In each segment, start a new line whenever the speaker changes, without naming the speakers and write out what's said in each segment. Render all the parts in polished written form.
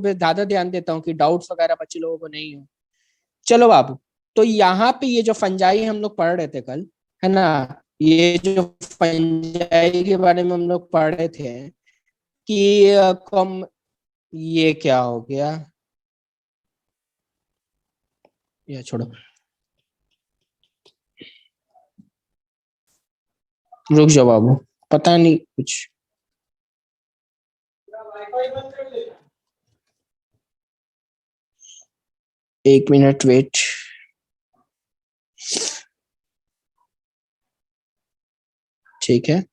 पे ज्यादा ध्यान देता हूँ कि डाउट्स वगैरह बच्चे लोगों को नहीं हो। चलो बाबू, तो यहाँ पे ये जो फंजाई हम लोग पढ़ रहे थे कल, है ना, ये जो फंजाई के बारे में हम लोग पढ़ रहे थे कि कम, ये क्या हो गया, ये छोड़ो, रुक जाओ बाबू, पता नहीं कुछ, एक मिनट वेट। ठीक है,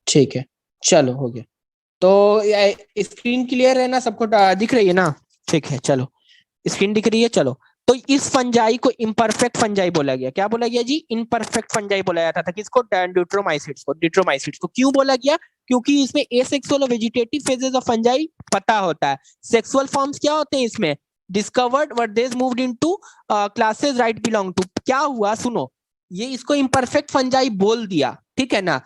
ठीक है, चलो हो गया। तो स्क्रीन क्लियर है ना सबको, दिख रही है ना? ठीक है, चलो स्क्रीन दिख रही है। चलो, तो इस फंजाई को इम्परफेक्ट फंजाई बोला गया। क्या बोला गया जी? इम्परफेक्ट फंजाई बोला जाता था। किसको? ड्यूट्रोमाइसिट्स को। ड्यूट्रोमाइसिट्स को क्यों बोला गया? क्योंकि इसमें एसेक्सुअल और वेजिटेटिव फेजेस ऑफ फंजाई पता होता है। सेक्सुअल फॉर्म्स क्या होते हैं इसमें? Discovered but they moved into classes right belong to. क्या हुआ सुनो, ये इसको इम्परफेक्ट फंजाई बोल दिया, ठीक है ना,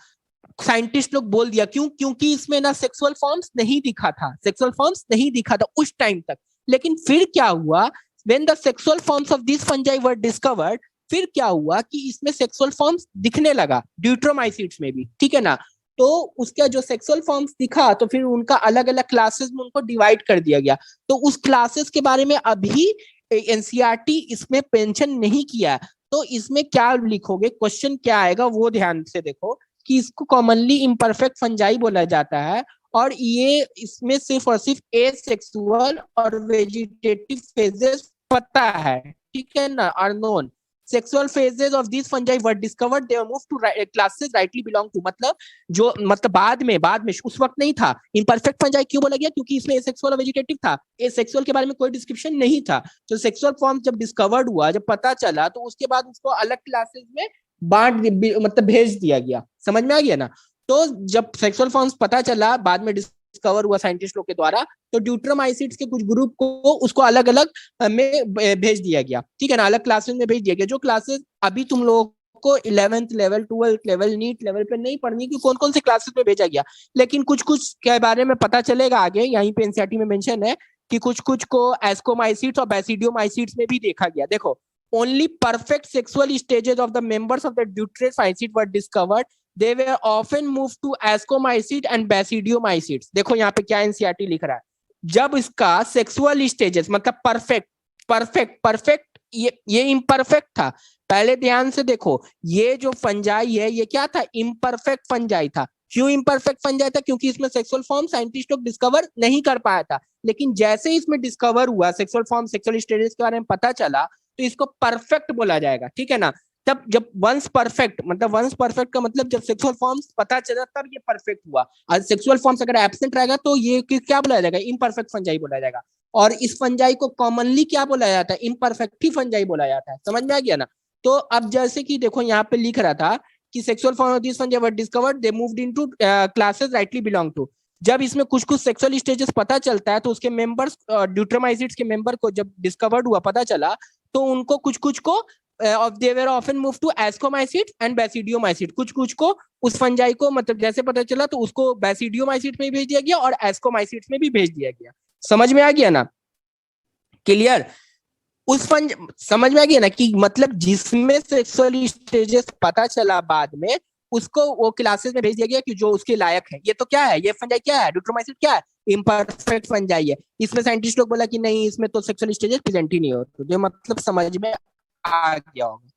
साइंटिस्ट लोग बोल दिया। क्यों? क्योंकि इसमें ना सेक्सुअल फॉर्म्स नहीं दिखा था, सेक्सुअल फॉर्म्स नहीं दिखा था उस टाइम तक। लेकिन फिर क्या हुआ, when the sexual forms of these fungi were discovered, फिर क्या हुआ कि इसमें सेक्सुअल फॉर्म्स दिखने लगा ड्यूट्रोमाइसिट्स में भी, ठीक है ना। तो उसका जो सेक्सुअल फॉर्म्स दिखा तो फिर उनका अलग अलग क्लासेस में उनको डिवाइड कर दिया गया। तो उस क्लासेस के बारे में अभी एनसीईआरटी इसमें मेंशन नहीं किया। तो इसमें क्या लिखोगे, क्वेश्चन क्या आएगा वो ध्यान से देखो कि इसको कॉमनली इम्परफेक्ट फंजाई बोला जाता है, और ये इसमें सिर्फ और सिर्फ एसेक्सुअल और वेजिटेटिव फेजेस पता है, ठीक है ना, are known. Sexual phases of this fungi were discovered, they move to classes rightly belong to. मतलब जो, मतलब बाद में उस वक्त नहीं था। इम्परफेक्ट फंजाई क्यों बोला गया? क्योंकि इसमें एसेक्सुअल और वेजिटेटिव था, एसेक्सुअल के बारे में कोई डिस्क्रिप्शन नहीं था। तो सेक्सुअल फॉर्म जब डिस्कवर्ड हुआ, जब पता चला, तो उसके बाद उसको अलग क्लासेस में बांट, मतलब भेज दिया गया। समझ में आ गया ना? तो जब सेक्सुअल फॉर्म्स पता चला, बाद में डिस्कवर हुआ साइंटिस्ट लोग के द्वारा, तो ड्यूट्रोमाइसिट्स के कुछ ग्रुप को उसको अलग अलग में भेज दिया गया, ठीक है ना, अलग क्लासेस में भेज दिया गया। जो क्लासेस अभी तुम लोग को 11th level, 12th level, NEET level पे नहीं पढ़नी कि कौन कौन से क्लासेस में भेजा गया, लेकिन कुछ कुछ के बारे में पता चलेगा आगे। यहीं पे एनसीईआरटी में मेंशन है कि कुछ कुछ को एस्कोमाइसिट्स और बैसिडियोमाइसिट्स में भी देखा गया। देखो, only perfect sexual stages of the members of the Deuterophysite were discovered. They were often moved to Ascomycete and Basidiomycetes. देखो यहाँ पे क्या एनसीईआरटी लिख रहा है, जब इसका सेक्सुअल स्टेजेस मतलब परफेक्ट, परफेक्ट, ये इम्परफेक्ट था। पहले ध्यान से देखो, ये जो फंजाई है ये क्या था? इम्परफेक्ट फंजाई था। क्यों इम्परफेक्ट फंजाई था? क्योंकि इसमें सेक्सुअल फॉर्म साइंटिस्ट लोग डिस्कवर नहीं कर पाया था। लेकिन जैसे इसमें डिस्कवर हुआ, सेक्सुअल फॉर्म, सेक्सुअल स्टेजेस के बारे में पता चला, तो इसको परफेक्ट बोला जाएगा, ठीक है ना। तब जब वंस परफेक्ट, मतलब वंस परफेक्ट का मतलब जब सेक्सुअल फॉर्म्स पता चला तब ये परफेक्ट हुआ। और सेक्सुअल फॉर्म्स अगर एब्सेंट रहेगा तो ये क्या बोला जाएगा? इम्परफेक्ट फंजाई बोला जाएगा। और इस फंजाई को कॉमनली क्या बोला जाता है? इम्परफेक्ट ही फंजाई बोला जाता है। समझ में आ गया ना? तो अब जैसे कि देखो यहाँ पे लिख रहा था कि sexual form of this fungi were discovered, they moved into classes rightly belong to. जब इसमें कुछ कुछ सेक्सुअल स्टेजेस पता चलता है तो उसके मेंबर्स, ड्यूट्रोमाइसिट्स के मेंबर को जब डिस्कवर्ड हुआ, पता चला, तो उनको कुछ कुछ को they were often moved to ascomycetes and basidiomycetes। कुछ कुछ को उस फंजाई को, मतलब जैसे पता चला तो उसको बैसिडियोमाइसिट्स में भेज दिया गया और एस्कोमाइसिट्स में भी भेज दिया गया। समझ में आ गया ना? क्लियर? उस समझ में आ गया ना कि मतलब जिसमें सेक्सुअल स्टेजेस पता चला बाद में, उसको वो क्लासेस में भेज दिया गया कि जो उसके लायक है। ये तो क्या है? ये फंजाई क्या है? ड्यूट्रोमाइसिट क्या है? इम्परफेक्ट फंजाई है। इसमें साइंटिस्ट लोग बोला कि नहीं, इसमें तो सेक्सुअल स्टेजेस प्रेजेंट ही नहीं होते। तो मतलब समझ में आ गया होगा।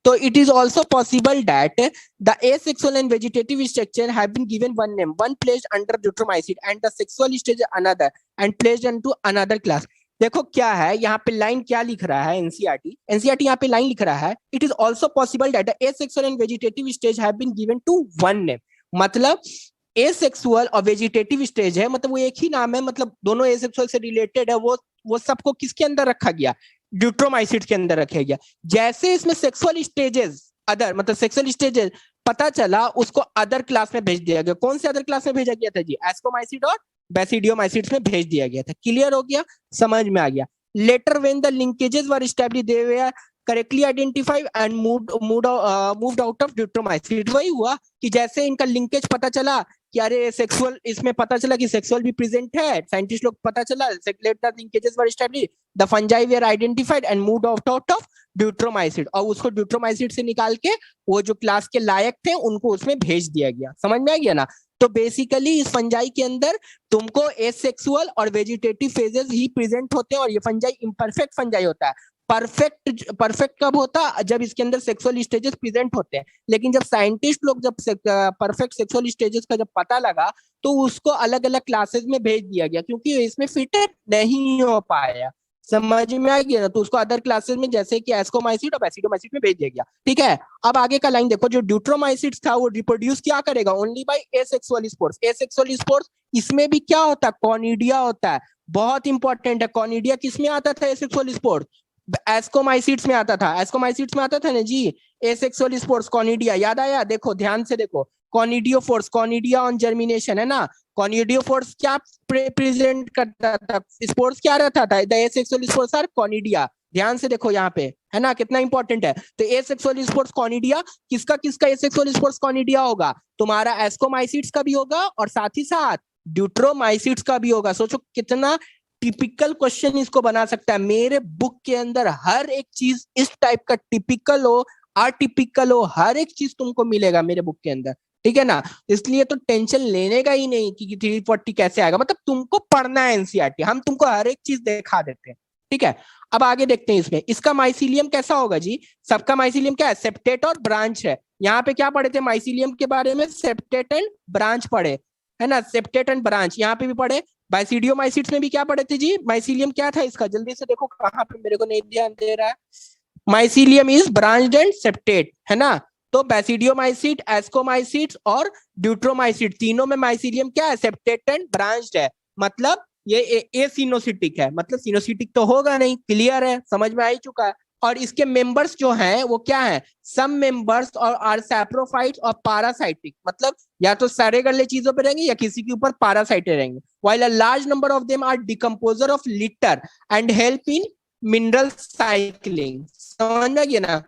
So it is also possible that the asexual and vegetative structure have been given one name, one placed under Deuteromycete and the sexual stage another and placed into another class। देखो क्या है यहाँ पे, लाइन क्या लिख रहा है NCERT यहाँ पे लाइन लिख रहा है, it is also possible that the asexual and vegetative stage have been given to one name। मतलब एसेक्सुअल और वेजिटेटिव स्टेज है, मतलब वो एक ही नाम है, मतलब दोनों एसेक्सुअल से रिलेटेड है। वो सबको किसके अंदर रखा गया? ड्यूट्रोमाइसिट्स के अंदर रखा गया। जैसे इसमें सेक्सुअल स्टेजेस अदर, मतलब सेक्सुअल स्टेजेस पता चला, उसको अदर क्लास में भेज दिया गया। कौन से अदर क्लास में भेजा गया था जी? एस्कोमाइसिट और बैसिडियोमाइसिट्स में भेज दिया गया था। क्लियर हो गया? समझ में आ गया? Later when the linkages were established, they were correctly identified and moved out of deuteromycetes. वही हुआ कि जैसे इनका लिंकेज पता चला कि अरे सेक्सुअल, इसमें पता चला कि सेक्सुअल भी प्रेजेंट है, साइंटिस्ट लोग पता चला, late the linkages were established, the fungi were identified and moved out of deuteromycetes, और उसको ड्यूट्रोमाइसिड से निकाल के वो जो क्लास के लायक थे उनको उसमें भेज दिया गया। समझ में आ गया ना? तो बेसिकली इस फंजाई के अंदर तुमको एसेक्सुअल और वेजिटेटिव फेजेस ही प्रेजेंट होते हैं, और ये फंजाई इम्परफेक्ट फंजाई होता है। परफेक्ट कब होता? जब इसके अंदर सेक्सुअल स्टेजेस प्रेजेंट होते हैं। लेकिन जब साइंटिस्ट लोग जब परफेक्ट सेक्सुअल स्टेजेस का जब पता लगा तो उसको अलग अलग क्लासेस में भेज दिया गया, क्योंकि इसमें फिट नहीं हो पाया। समझ में आ गया ना? तो उसको अदर क्लासेस में जैसे कि एस्कोमाइसिड और बेसिडोमाइसिड में भेज दिया गया। ठीक है, अब आगे का लाइन देखो, जो ड्यूट्रोमाइसिड्स था वो रिप्रोड्यूस क्या करेगा? Only by asexual spores. Asexual spores, इसमें भी क्या होता है? कॉनिडिया होता है। बहुत इंपॉर्टेंट है, कॉनिडिया किस में आता था? एसेक्सुअल स्पोर्स एस्कोमाइसिड्स में आता था। एस्कोमाइसिड्स में आता था ना जी, एसेक्सुअल स्पोर्स कॉनिडिया। याद आया? देखो ध्यान से देखो, कॉनिडियो फोर्स, कॉनिडिया ऑन जर्मिनेशन है ना, कॉनिडियो फोर्स क्या प्रेजेंट करता था? स्पोर्स क्या रहता था? The asexual spores are conidia. ध्यान से देखो यहाँ पे, है ना, कितना इंपॉर्टेंट है। तो एसेक्सुअल स्पोर्स कॉनिडिया, किसका किसका एसेक्सुअल स्पोर्स कॉनिडिया होगा? तुम्हारा एस्कोमाइसिड्स का भी होगा और साथ ही साथ ड्यूट्रोमाइसिड्स का भी होगा। सोचो कितना टिपिकल क्वेश्चन इसको बना सकता है। मेरे बुक के अंदर हर एक चीज इस टाइप का, टिपिकल हो अटिपिकल हो, हर एक चीज तुमको मिलेगा मेरे बुक के अंदर। ठीक है ना? इसलिए तो टेंशन लेने का ही नहीं कि 340 कैसे आएगा। मतलब तुमको पढ़ना है एनसीईआरटी, हम तुमको हर एक चीज दिखा देते हैं। ठीक है, अब आगे देखते हैं इसमें। इसका माइसिलियम कैसा होगा जी? सबका माइसिलियम क्या है? सेप्टेट और ब्रांच है। यहाँ पे क्या पढ़े थे माइसिलियम के बारे में? सेप्टेट एंड ब्रांच पढ़े, है ना, सेप्टेट एंड ब्रांच। यहाँ पे भी पढ़े। बाइसिडियोमाइसिट्स में भी क्या पढ़े थे जी? माइसिलियम क्या था इसका? जल्दी से देखो, कहाँ पे मेरे को नहीं ध्यान दे रहा है। Mycelium is branched and septate, है ना? तो बेसिडियोमाइसिट, एस्कोमाइसिट्स और ड्यूट्रोमाइसिट, तीनों में माइसिलियम क्या है? सेप्टेट एंड ब्रांच्ड है। मतलब ये ए सिनोसिटिक है, मतलब सिनोसिटिक तो होगा नहीं, क्लियर है, समझ में आ ही चुका है। और इसके मेंबर्स जो हैं वो क्या है? सम मेंबर्स और आर सैप्रोफाइट्स और पारासाइटिक, मतलब या तो सारे गले चीजों पे रहेंगे या किसी के ऊपर पारासाइट रहेंगे। while a large number of them are decomposer of litter and help in mineral cycling. समझ में गया ना?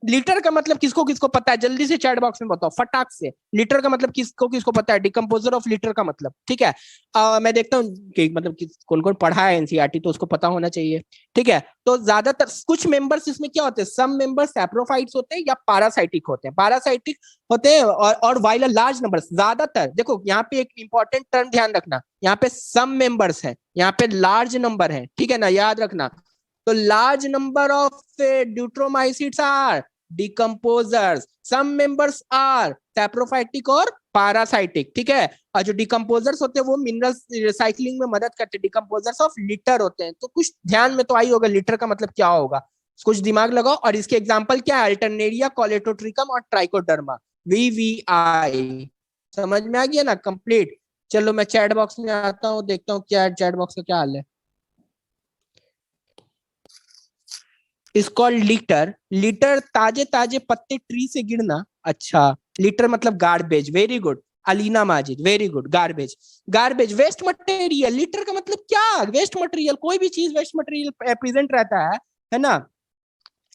लीटर का मतलब किसको किसको पता है? जल्दी से चैट बॉक्स में बताओ फटाक से। लीटर का मतलब किसको किसको पता है? डिकम्पोजर ऑफ लीटर का मतलब। ठीक है, मैं देखता हूँ कि मतलब कौन कौन पढ़ा है एनसीईआरटी, तो उसको पता होना चाहिए। ठीक है, तो ज्यादातर कुछ मेंबर्स इसमें क्या होते हैं? सम मेंबर्स सैप्रोफाइट्स होते हैं या पारासाइटिक होते हैं। पारासाइटिक होते हैं और वाइल लार्ज नंबर, ज्यादातर देखो यहाँ पे एक इंपॉर्टेंट टर्म ध्यान रखना, यहाँ पे सम मेंबर्स है, यहाँ पे लार्ज नंबर है। ठीक है ना, याद रखना। तो large number of deuteromycetes are decomposers, some members are saprophytic और पारासाइटिक। ठीक है, और जो डिकम्पोजर्स होते हैं वो मिनरल रिसाइकलिंग में मदद करते हैं। डिकम्पोजर्स ऑफ लिटर होते हैं। तो कुछ ध्यान में तो आई होगा लिटर का मतलब क्या होगा, कुछ दिमाग लगाओ। और इसके एग्जांपल क्या है? अल्टरनेरिया, कोलेटोट्रिकम और ट्राइकोडर्मा, VVI। समझ में आ गया ना? कंप्लीट। चलो मैं चैट बॉक्स में आता हूँ, देखता हूँ क्या चैट बॉक्स का क्या हाल है। Is called litre. लिटर ताजे ताजे पत्ते ट्री से गिरना। अच्छा, लिटर मतलब garbage. Very good Alina Majid, very good. Garbage, garbage waste material. Litter का मतलब क्या? वेस्ट मटेरियल, कोई भी चीज वेस्ट मटेरियल प्रेजेंट रहता है ना?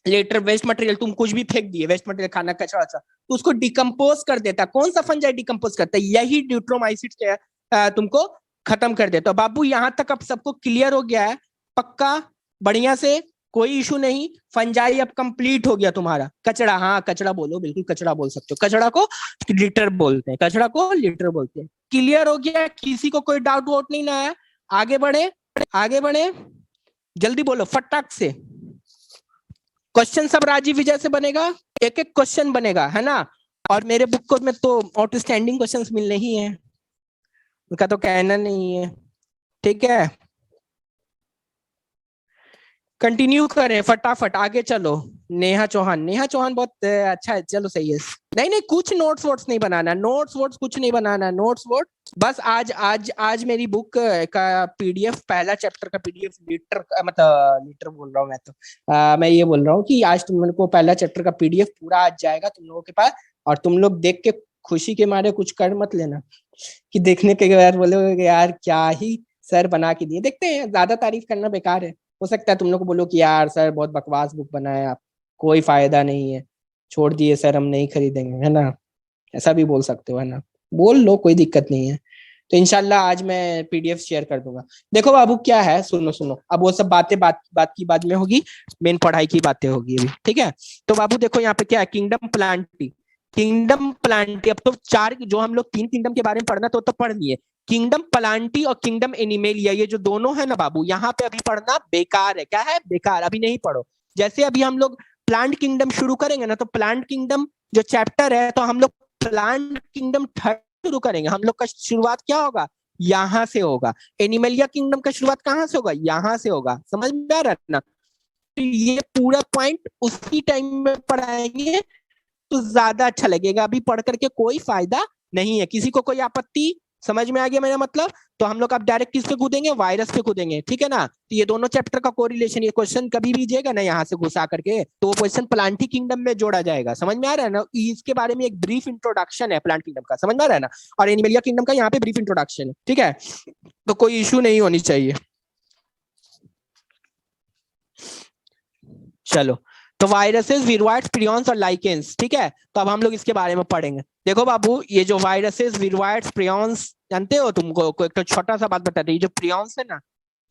लेटर वेस्ट मटेरियल, तुम कुछ भी फेंक दिए, वेस्ट मटेरियल, खाना कचरा, तो उसको डिकम्पोज कर देता। कौन सा फंजाई डिकम्पोज करता है? यही ड्यूट्रोमाइसिट्स के तुमको खत्म कर देता। बाबू यहाँ तक अब सबको क्लियर हो गया है? पक्का? बढ़िया से, कोई इशू नहीं। फंजाई अब कंप्लीट हो गया तुम्हारा। कचरा, हाँ कचरा बोलो, बिल्कुल कचरा बोल सकते हो। कचरा को लिटर बोलते हैं, कचरा को लिटर बोलते हैं। क्लियर हो गया? किसी को कोई डाउट वाउट नहीं ना है? आगे बढ़े, आगे बढ़े, जल्दी बोलो फटाक से। क्वेश्चन सब राजीव विजय से बनेगा, एक एक क्वेश्चन बनेगा, है ना? और मेरे बुक को में तो आउटस्टैंडिंग क्वेश्चंस मिलने ही है, उनका तो कहना नहीं है। ठीक है, कंटिन्यू करें फटाफट, आगे चलो। नेहा चौहान, नेहा चौहान बहुत अच्छा है, चलो सही है। नहीं नहीं, कुछ नोट्स वोट्स नहीं बनाना, नोट्स वोट्स कुछ नहीं बनाना, नोट्स वोट बस आज आज आज मेरी बुक का पीडीएफ, पहला चैप्टर का पीडीएफ, लीटर मतलब लीटर बोल रहा हूँ मैं तो, मैं ये बोल रहा हूँ कि आज तुम लोग को पहला चैप्टर का पीडीएफ पूरा आज जाएगा तुम लोगों के पास। और तुम लोग देख के खुशी के मारे कुछ कर मत लेना कि देखने के बाद बोलोगे यार क्या ही सर बना के दिए। देखते हैं, ज्यादा तारीफ करना बेकार है। हो सकता है तुम लोग को बोलो कि यार सर बहुत बकवास बुक बनाया आप, कोई फायदा नहीं है, छोड़ दिए सर, हम नहीं खरीदेंगे, है ना, ऐसा भी बोल सकते हो, है ना, बोल लो, कोई दिक्कत नहीं है। तो इंशाल्लाह आज मैं पीडीएफ शेयर कर दूंगा। देखो बाबू क्या है, सुनो सुनो, अब वो सब बातें बात की बाद में होगी, मेन पढ़ाई की बातें होगी अभी, ठीक है। तो बाबू देखो यहाँ पे क्या है, किंगडम प्लांटी, किंगडम प्लांटी, अब तो चार, जो हम लोग तीन किंगडम के बारे में पढ़ना तो पढ़ लिए, किंगडम प्लांटी और किंगडम एनिमेलिया, ये जो दोनों है ना बाबू, यहाँ पे अभी पढ़ना बेकार है। क्या है, बेकार, अभी नहीं पढ़ो। जैसे अभी हम लोग प्लांट किंगडम शुरू करेंगे ना, तो प्लांट किंगडम जो चैप्टर है, तो हम लोग प्लांट किंगडम थर्ड शुरू करेंगे। हम लोग का शुरुआत क्या होगा, यहां से होगा। एनिमलिया किंगडम का शुरुआत कहां से होगा, यहां से होगा। समझ में आ रहा है ना, तो ये पूरा पॉइंट उसी टाइम में पढ़ाएंगे तो ज्यादा अच्छा लगेगा, अभी पढ़ करके कोई फायदा नहीं है। किसी को कोई आपत्ति, समझ में आ गया मेरा मतलब? तो हम लोग अब डायरेक्ट किस पे कूदेंगे, वायरस पे कूदेंगे, ठीक है ना। तो ये दोनों चैप्टर का कोरिलेशन, ये क्वेश्चन कभी भी जाएगा ना यहाँ से घुसा करके, तो वो क्वेश्चन प्लांटी किंगडम में जोड़ा जाएगा। समझ में आ रहा है ना, इसके बारे में एक ब्रीफ इंट्रोडक्शन है प्लांट किंगडम का, समझ में आ रहा है ना, और एनिमलिया किंगडम का यहाँ पे ब्रीफ इंट्रोडक्शन है, ठीक है। तो कोई इशू नहीं होनी चाहिए। चलो, तो वायरसेस, विरवाइट्स, प्रियॉन्स और लाइकेंस, ठीक है। तो अब हम लोग इसके बारे में पढ़ेंगे। देखो बाबू, ये जो वायरसेस, विरवाइट्स, प्रियॉन्स, जानते हो, तुमको एक तो छोटा सा बात बताते हैं, ये जो प्रियॉन्स है ना,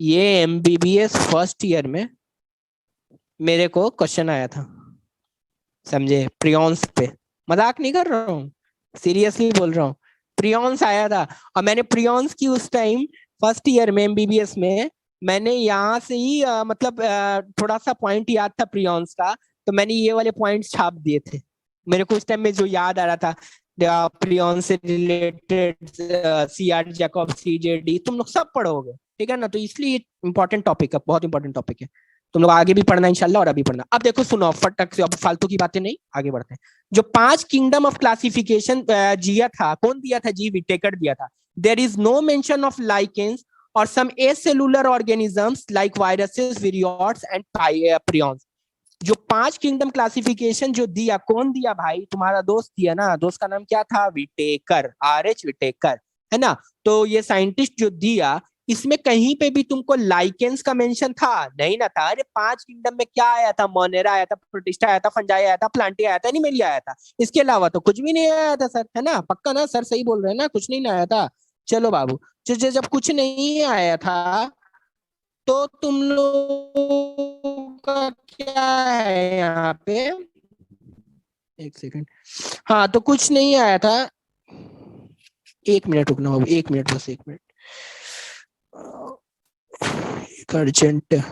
ये एमबीबीएस फर्स्ट ईयर में मेरे को क्वेश्चन आया था, समझे, प्रियॉन्स पे, मजाक नहीं कर रहा हूँ, सीरियसली बोल रहा हूँ, प्रियॉन्स आया था। और मैंने प्रियॉन्स की उस टाइम फर्स्ट ईयर में एमबीबीएस में, मैंने यहाँ से ही मतलब थोड़ा सा पॉइंट याद था प्रियॉन्स का, तो मैंने ये वाले पॉइंट्स छाप दिए थे। मेरे को उस टाइम में जो याद आ रहा था, प्रियॉन्स से रिलेटेड, सी आर जैकब, सीजेडी, तुम लोग सब पढ़ोगे, ठीक है ना। तो इसलिए इंपॉर्टेंट टॉपिक है, बहुत इंपॉर्टेंट टॉपिक है, तुम लोग आगे भी पढ़ना इंशाल्लाह, और अभी पढ़ना। अब देखो सुनो, फटक से, अब फालतू की बातें नहीं, आगे बढ़ते हैं। जो 5 किंगडम ऑफ क्लासिफिकेशन जिया था, कौन दिया था जी, विटेकर दिया था। There is no mention of lichens और some acellular organisms like viruses, viroids and prions. जो 5 किंगडम क्लासिफिकेशन जो दिया, कौन दिया भाई, तुम्हारा दोस्त दिया ना, दोस्त का नाम क्या था, विटेकर, आर एच विटेकर, है ना। तो ये साइंटिस्ट जो दिया, इसमें कहीं पे भी तुमको लाइकेंस का मेंशन था नहीं ना था। अरे 5 किंगडम में क्या आया था, मोनेरा आया था, प्रोटिस्टा आया था, फंजाई आया था, प्लांटी आया था, एनिमेलिया आया था, इसके अलावा तो कुछ भी नहीं आया था सर, है ना, पक्का ना सर, सही बोल रहे हैं ना, कुछ नहीं आया था। चलो बाबू, जब कुछ नहीं आया था, तो तुम लोग का क्या है यहाँ पे, एक सेकंड, हाँ, तो कुछ नहीं आया था, एक मिनट रुकना बाबू, एक मिनट, बस एक मिनट, अर्जेंट,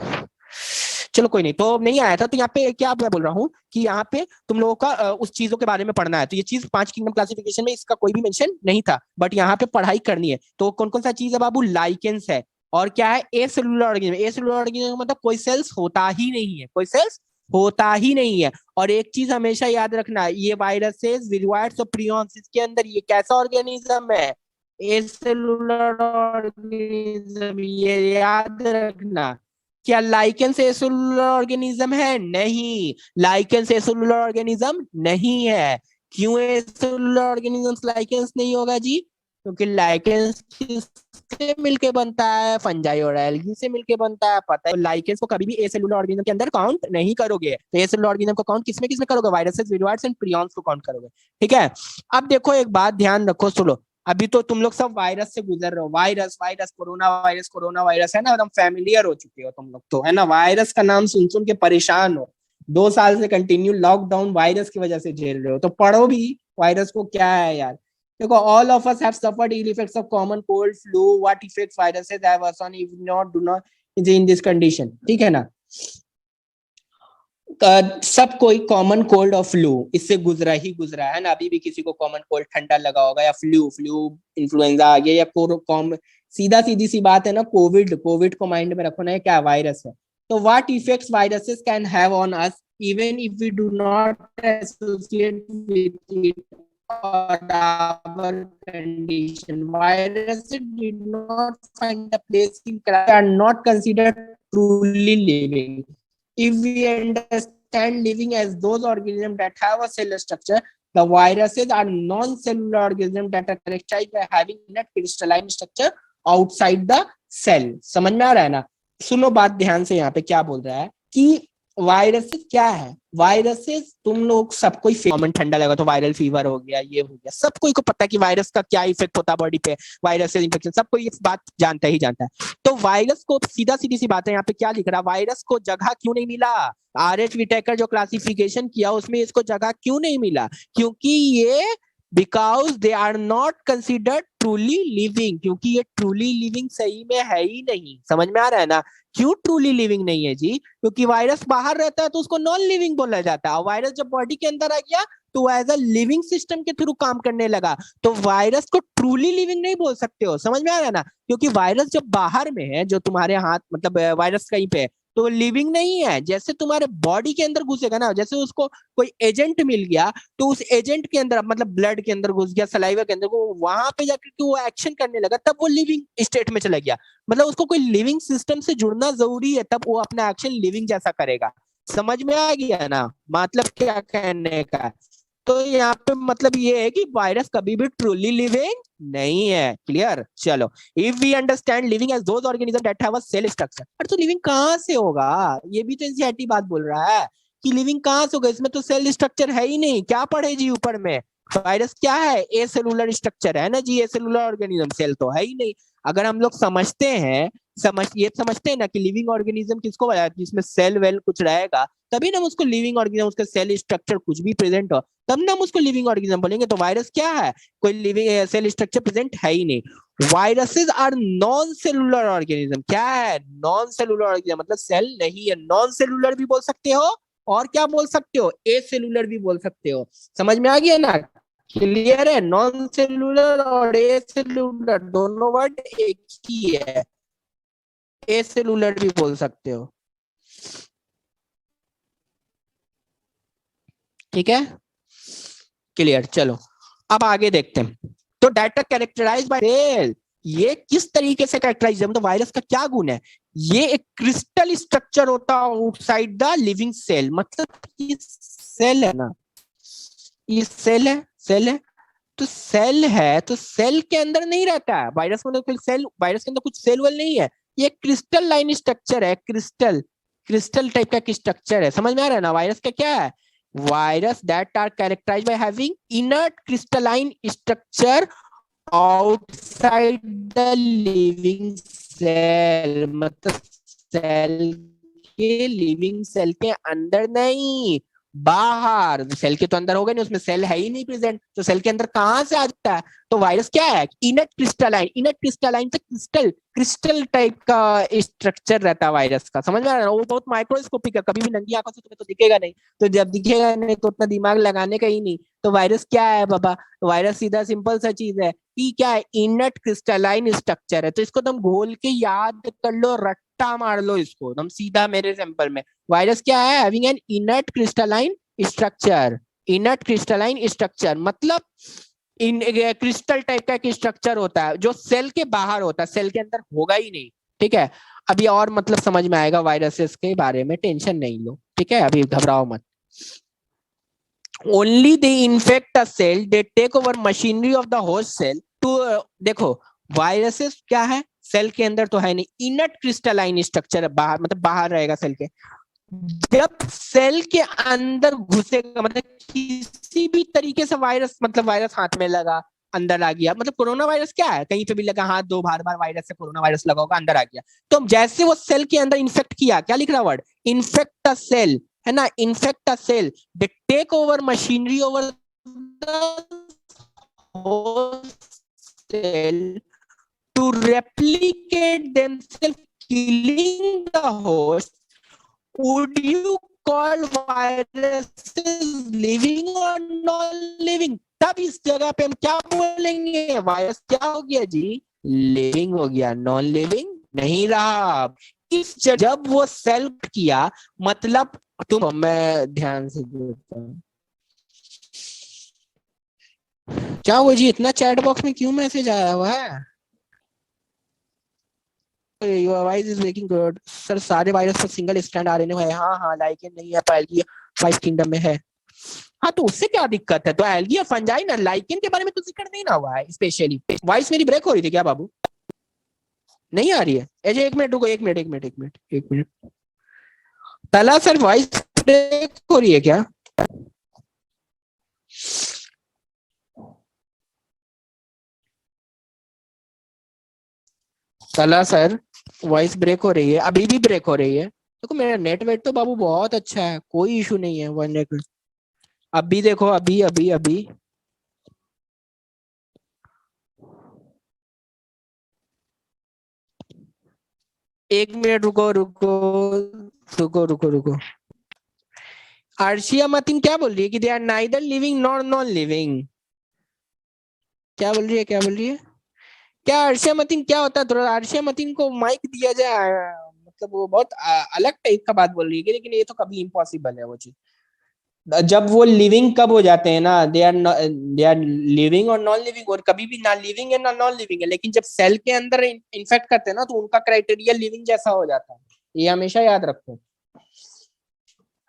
चलो कोई नहीं, तो नहीं आया था। तो यहाँ पे क्या मैं बोल रहा हूँ कि यहाँ पे तुम लोगों का उस चीजों के बारे में पढ़ना है। तो ये चीज 5 किंगडम क्लासिफिकेशन में इसका कोई भी मेंशन नहीं था, बट यहाँ पे पढ़ाई करनी है। तो कौन कौन सा चीज है बाबू, लाइकेंस है, और क्या है, ए सेलुलर ऑर्गेनिज्म। ए सेलुलर ऑर्गेनिज्म मतलब कोई सेल्स होता ही नहीं है, कोई सेल्स होता ही नहीं है। और एक चीज हमेशा याद रखना, ये वायरसेस, विरवाइट्स और प्रियॉन्स, इसके अंदर ये कैसा ऑर्गेनिज्म है, ए सेलुलर ऑर्गेनिज्म, ये याद रखना। क्या लाइकेंस एसेलुलर ऑर्गेनिज्म है, नहीं, लाइकेंस एसेलुलर ऑर्गेनिज्म नहीं है। क्यों एसेलुलर ऑर्गेनिज्म लाइकेंस नहीं होगा जी, क्योंकि लाइकेंस किससे मिलके बनता है, फंजाई और एल्गी से मिलके बनता है, पता है। तो लाइकेंस को कभी भी एसेलुलर ऑर्गेनिज्म के अंदर काउंट नहीं करोगे। तो एसेलुलर ऑर्गेनिज्म को काउंट किसमें करोगे, वायरसेस, विरवाइट्स एंड प्रियॉन्स को काउंट करोगे, ठीक है। अब देखो एक बात ध्यान रखो, सुनो, अभी तो तुम लोग सब वायरस से गुजर रहे हो, वायरस वायरस, कोरोना वायरस, है ना, एकदम फैमिलियर हो चुके हो तुम लोग तो, है ना, वायरस का नाम सुन सुन के परेशान हो, 2 साल से कंटिन्यू लॉकडाउन वायरस की वजह से झेल रहे हो, तो पढ़ो भी वायरस को क्या है यार। देखो, all of us have suffered ill effects of common cold, flu, what effects viruses have us on, if not do not in this condition, ठीक है ना। सब कोई कॉमन कोल्ड और फ्लू इससे गुजरा ही गुजरा है ना, अभी भी किसी को कॉमन कोल्ड ठंडा लगा होगा, या फ्लू फ्लू इन्फ्लुएंजा आ गया, या कॉम, सीधा सीधी सी बात है ना, कोविड, कोविड को माइंड में रखो ना, क्या वायरस है। तो what effects viruses can have on us even if we do not associate with it or our condition, viruses did not find a place in crowd, are not considered truly living. If we understand living as those organisms that have a cell structure, the viruses are non-cellular organisms that are characterized by having net crystalline structure outside the cell. समझ में आ रहा है ना। सुनो बात ध्यान से, यहाँ पे क्या बोल रहा है कि वायरसेस क्या है, वायरसेस तुम लोग सबको ही कॉमन, ठंडा लगा तो वायरल फीवर हो गया, ये हो गया, सबको ही को पता है कि वायरस का क्या इफेक्ट होता है बॉडी पे, वायरस से इन्फेक्शन, सबको ये बात जानता ही जानता है। तो वायरस को सीधा सीधी सी बात है, यहाँ पे क्या लिख रहा है, वायरस को जगह क्यों नहीं मिला, आर.एच. विटेकर जो क्लासिफिकेशन किया उसमें इसको जगह क्यों नहीं मिला, क्योंकि ये because they are not considered truly living, क्योंकि ये ट्रूली लिविंग सही में है ही नहीं। समझ में आ रहा है ना, क्यों ट्रूली लिविंग नहीं है जी, क्योंकि वायरस बाहर रहता है तो उसको नॉन लिविंग बोला जाता है, वायरस जब बॉडी के अंदर आ गया तो एज अ लिविंग सिस्टम के थ्रू काम करने लगा, तो वायरस को ट्रूली लिविंग नहीं बोल सकते हो। समझ में आ रहा है ना, क्योंकि वायरस जब बाहर में है, जो तुम्हारे हाथ मतलब वायरस कहीं पे है, तो लिविंग नहीं है। जैसे तुम्हारे बॉडी के अंदर घुसेगा ना, जैसे उसको कोई एजेंट मिल गया, तो उस एजेंट के अंदर मतलब ब्लड के अंदर घुस गया, सलाइवा के अंदर, वो वहां पे जाकर के वो एक्शन करने लगा, तब वो लिविंग स्टेट में चला गया। मतलब उसको कोई लिविंग सिस्टम से जुड़ना जरूरी है, तब वो अपना एक्शन लिविंग जैसा करेगा। समझ में आ गया ना मतलब क्या कहने का। तो यहाँ पे मतलब ये है कि वायरस कभी भी ट्रूली लिविंग नहीं है। क्लियर, चलो। If we understand living as those organism that have a cell structure, पर तो लिविंग कहाँ से होगा, ये भी तो एनसीईआरटी बात बोल रहा है कि लिविंग कहाँ से होगा, इसमें तो सेल स्ट्रक्चर है ही नहीं। क्या पढ़े जी ऊपर में, वायरस क्या है, ए सेलुलर स्ट्रक्चर है ना जी, ए सेलुलर ऑर्गेनिज्म, सेल तो है ही नहीं। अगर हम लोग समझते हैं, समझते हैं ना कि लिविंग ऑर्गेनिज्म किसको बोला जाता है, जिसमें सेल वेल कुछ रहेगा, तभी ना हम उसको लिविंग ऑर्गेनिज्म, उसका सेल स्ट्रक्चर कुछ भी प्रेजेंट हो, तब ना हम उसको लिविंग ऑर्गेनिज्म बोलेंगे। तो वायरस क्या है, कोई लिविंग सेल स्ट्रक्चर प्रेजेंट है ही नहीं। Viruses are non cellular organism, क्या है, नॉन सेलुलर ऑर्गेनिज्म, मतलब सेल नहीं है। नॉन सेलुलर भी बोल सकते हो और क्या बोल सकते हो, ए सेलुलर भी बोल सकते हो। समझ में आ गया ना, क्लियर है, नॉन सेलुलर और ए सेलुलर दोनों वर्ड एक ही है, ए सेलुलर भी बोल सकते हो। ठीक है, क्लियर, चलो अब आगे देखते हैं। तो डाटा कैरेक्टराइज बाय सेल, ये किस तरीके से कैरेक्टराइज है, मतलब वायरस का क्या गुण है, ये एक क्रिस्टल स्ट्रक्चर होता है आउटसाइड द लिविंग सेल, मतलब ये सेल है ना, ये सेल है, तो सेल है तो सेल के अंदर नहीं रहता है वायरस में, तो सेल, वायरस के अंदर कुछ सेल वेल नहीं है, ये क्रिस्टल लाइन स्ट्रक्चर है, क्रिस्टल क्रिस्टल टाइप का स्ट्रक्चर है। समझ में आ रहा है ना, वायरस का क्या है, virus that are characterized by having inert crystalline structure outside the living cell, मतलब सेल के, लिविंग सेल के अंदर नहीं, बाहर। सेल के तो अंदर होगा नहीं, उसमें सेल है ही नहीं प्रेजेंट, तो सेल के अंदर कहां से आ जाता है, तो वायरस क्या है, इनर्ट क्रिस्टलाइन, इनर्ट क्रिस्टलाइन से क्रिस्टल, क्रिस्टल टाइप का स्ट्रक्चर रहता है वायरस का। समझ में आ रहा है, वो बहुत माइक्रोस्कोपिक है, कभी भी नंगी आंखों से तुम्हें तो दिखेगा नहीं, तो जब दिखेगा नहीं तो उतना दिमाग लगाने का ही नहीं। तो वायरस क्या है बाबा, वायरस सीधा सिंपल सा चीज है कि क्या है, इनर्ट क्रिस्टलाइन स्ट्रक्चर है, तो इसको तुम घोल के याद कर लो, रट्टा मार लो इसको तुम सीधा मेरे सैंपल में। वायरस क्या है, having an inert crystalline structure, inert crystalline structure मतलब इन क्रिस्टल टाइप का एक स्ट्रक्चर होता है जो सेल के बाहर होता है, सेल के अंदर होगा ही नहीं। ठीक है, अभी और मतलब समझ में आएगा वायरसेस के बारे में, टेंशन नहीं लो। ठीक है, अभी घबराओ मत। Only they infect a cell, they take over machinery of the host cell to, देखो वायरसेस क्या है, सेल के अंदर तो है नहीं, इनर्ट क्रिस्टलाइन स्ट्रक्चर बाहर, मतलब बाहर रहेगा सेल के। जब सेल के अंदर घुसेगा, मतलब किसी भी तरीके से वायरस, मतलब वायरस हाथ में लगा, अंदर आ गया, मतलब कोरोना वायरस क्या है, कहीं पे भी लगा हाथ, दो बार बार वायरस से कोरोना वायरस लगा होगा, अंदर आ गया, तो जैसे वो सेल के अंदर इन्फेक्ट किया, क्या लिख रहा वर्ड, इन्फेक्ट अ सेल, है ना, infect a cell, they take over machinery over cell to replicate themselves, killing the host. Would you call viruses living or non-living? तब इस जगह पे हम क्या बोलेंगे, वायरस क्या हो गया जी, लिविंग हो गया, नॉन लिविंग नहीं रहा। इस जब वो सेल किया, मतलब तुम, मैं ध्यान से देखता हूँ, क्या हुआ जी, इतना चैट बॉक्स में क्यों मैसेज आया हुआ है, your voice is breaking good sir, सारे वायरस पर सिंगल स्टैंड आरएनए है, हाँ हाँ, लाइकेन नहीं है, एल्गी 5 किंगडम में है। हाँ तो उससे क्या दिक्कत है, तो एल्गी और फंजाई ना, लाइकेन के बारे में तो जिक्र नहीं ना हुआ है स्पेशली। वॉइस मेरी ब्रेक हो रही थी क्या बाबू, नहीं आ रही है, अजय एक मिनट रुको, एक मिनट एक मिनट एक मिनट एक मिनट। तला सर वॉइस ब्रेक हो रही है क्या? तला सर वॉइस ब्रेक हो रही है, अभी भी ब्रेक हो रही है। देखो मेरा नेट वेट तो बाबू बहुत अच्छा है, कोई इशू नहीं है वन नेट। अभी देखो, अभी अभी अभी। एक मिनट रुको रुको रुको रुको रुको। आर्शिया मतीन क्या बोल रही है कि they are neither living nor non living? क्या बोल रही है, क्या बोल रही है? क्या अर्शिया मतीन क्या होता है? थोड़ा अर्शिया मतीन को माइक दिया जाए। मतलब वो बहुत अलग टाइप का बात बोल रही है, लेकिन ये तो कभी इम्पॉसिबल है वो चीज। जब वो लिविंग कब हो जाते हैं ना, दे आर लिविंग और नॉन लिविंग, और कभी भी ना लिविंग है ना नॉन लिविंग है, लेकिन जब सेल के अंदर इन्फेक्ट करते हैं ना, तो उनका क्राइटेरिया लिविंग जैसा हो जाता है। ये हमेशा याद रखो।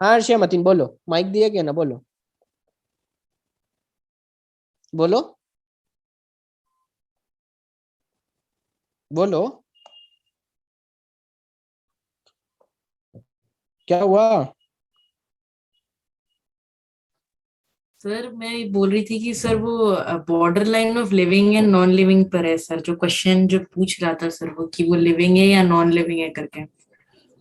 हाँ अर्शिया मतीन बोलो, माइक दिया क्या ना, बोलो बोलो बोलो। क्या हुआ?
सर मैं ये बोल रही थी कि सर वो border line of living and non living पर है सर, जो क्वेश्चन जो पूछ रहा था सर वो कि वो लिविंग है या नॉन लिविंग है करके।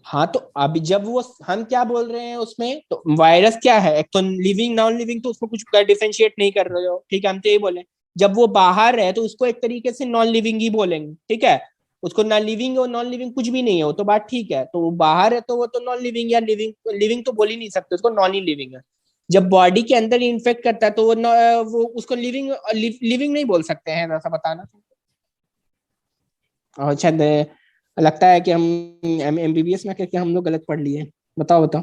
हाँ तो अभी जब वो हम क्या बोल रहे हैं उसमें, तो वायरस क्या है, एक तो लिविंग नॉन लिविंग, तो उसको कुछ डिफरेंशिएट नहीं कर रहे हो, ठीक है, हम तो ये बोले। जब वो बाहर है तो उसको एक तरीके से नॉन लिविंग ही बोलेंगे, ठीक है। उसको ना लिविंग और नॉन लिविंग कुछ भी नहीं है, वो तो बात ठीक है। तो वो बाहर है तो वो तो नॉन लिविंग या लिविंग, लिविंग तो बोल ही नहीं सकते, उसको नॉन ही लिविंग है। जब बॉडी के अंदर इन्फेक्ट करता है तो वो उसको लिविंग लिविंग नहीं बोल सकते हैं, ऐसा बताना। और शायद लगता है कि हम एमबीबीएस में करके हम लोग गलत पढ़ लिए। बताओ बताओ।